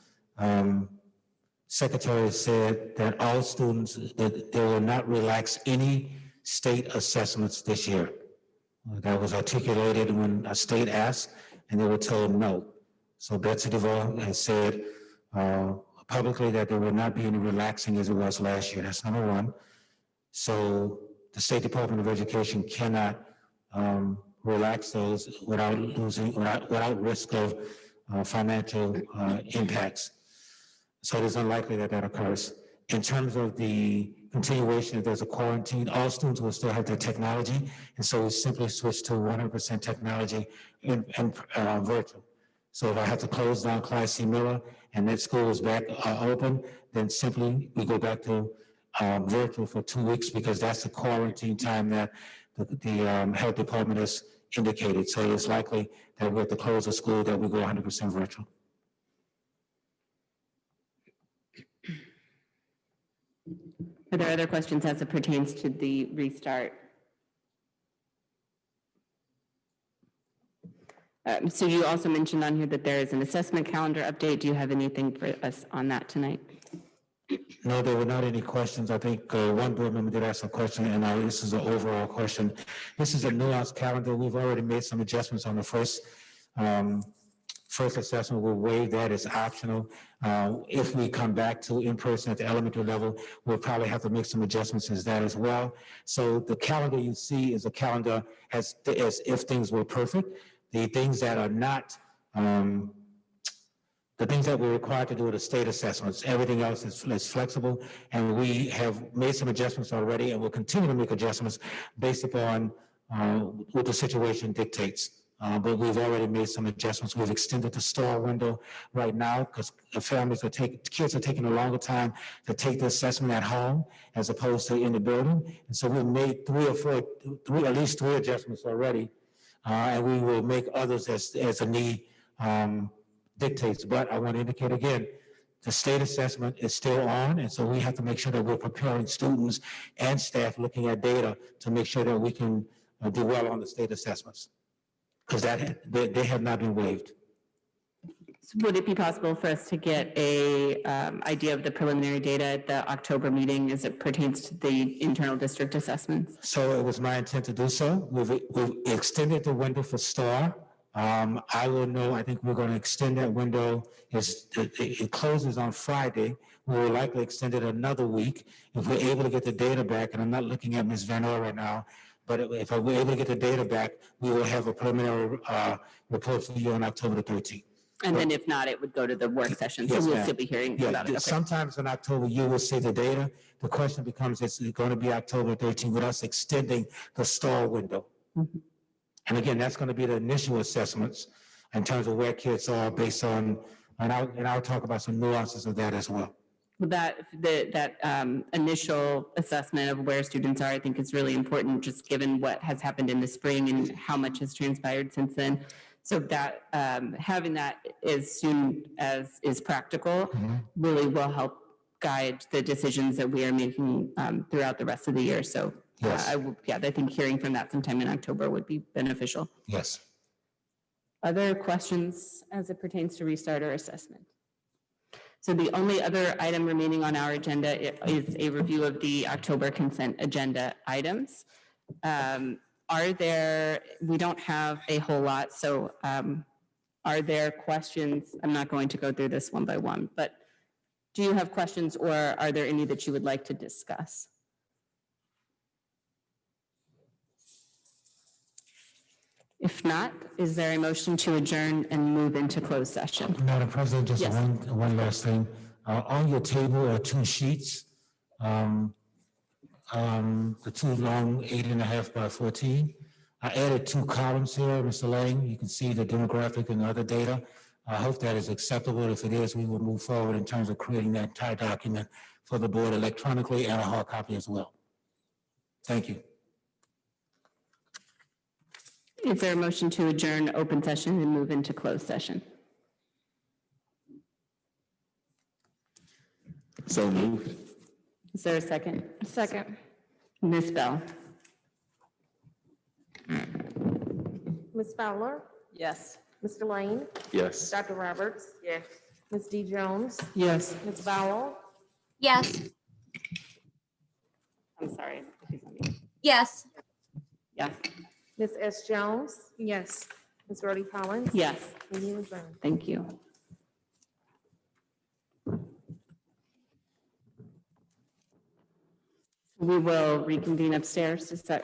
secretary said that all students, that they will not relax any state assessments this year. That was articulated when a state asked, and they were told no. So Betsy DeVore has said publicly that there will not be any relaxing as it was last year. That's number one. So the State Department of Education cannot relax those without risk of financial impacts. So it is unlikely that that occurs. In terms of the continuation, if there's a quarantine, all students will still have their technology. And so we simply switch to 100% technology and virtual. So if I have to close down Clyde C. Miller and that school is back open, then simply we go back to virtual for 2 weeks because that's the quarantine time that the health department has indicated. So it's likely that we have to close the school, that we go 100% virtual. Are there other questions as it pertains to the restart? So you also mentioned on here that there is an assessment calendar update. Do you have anything for us on that tonight? No, there were not any questions. I think one board member did ask a question, and this is an overall question. This is a nuanced calendar. We've already made some adjustments on the first assessment. We'll waive that. It's optional. If we come back to in-person at the elementary level, we'll probably have to make some adjustments as that as well. So the calendar you see is a calendar as if things were perfect. The things that are not, the things that we're required to do are the state assessments. Everything else is flexible, and we have made some adjustments already, and we'll continue to make adjustments based upon what the situation dictates. But we've already made some adjustments. We've extended the store window right now because kids are taking a longer time to take the assessment at home as opposed to in the building. And so we've made at least three adjustments already. And we will make others as a need dictates. But I want to indicate again, the state assessment is still on, and so we have to make sure that we're preparing students and staff looking at data to make sure that we can do well on the state assessments, because they have not been waived. So would it be possible for us to get a idea of the preliminary data at the October meeting as it pertains to the internal district assessments? So it was my intent to do so. We've extended the window for STAR. I will know, I think we're going to extend that window. It closes on Friday. We will likely extend it another week. If we're able to get the data back, and I'm not looking at Ms. Van Oor right now, but if we're able to get the data back, we will have a preliminary report for you on October the 13th. And then if not, it would go to the work session, so Yes, we'll ma'am. still be hearing about it. Okay. Sometimes in October, you will see the data. The question becomes, is it going to be October 13th with us extending the STAR window? Mm-hmm. And again, that's going to be the initial assessments in terms of where kids are based on, and I'll talk about some nuances of that as well. That initial assessment of where students are, I think is really important, just given what has happened in the spring and how much has transpired since then. So that having that as soon as is practical really will help guide the decisions that we are making throughout the rest of the year. So Yes. I think hearing from that sometime in October would be beneficial. Yes. Other questions as it pertains to restart or assessment? So the only other item remaining on our agenda is a review of the October consent agenda items. We don't have a whole lot, so are there questions? I'm not going to go through this one by one, but do you have questions, or are there any that you would like to discuss? If not, is there a motion to adjourn and move into closed session? Madam President, just Yes. one last thing. On your table are two sheets. The two long 8.5 by 14. I added two columns here, Mr. Lang. You can see the demographic and other data. I hope that is acceptable. If it is, we will move forward in terms of creating that entire document for the board electronically and a hard copy as well. Thank you. Is there a motion to adjourn open session and move into closed session? So moved. Is there a second? Second. Ms. Bell? Ms. Fowler? Yes. Mr. Lane? Yes. Dr. Roberts? Yes. Ms. D. Jones? Yes. Ms. Vowell? Yes. I'm sorry. Yes. Yes. Ms. S. Jones? Yes. Ms. Rhodey Collins? Yes. Meeting adjourned. Thank you. We will reconvene upstairs to start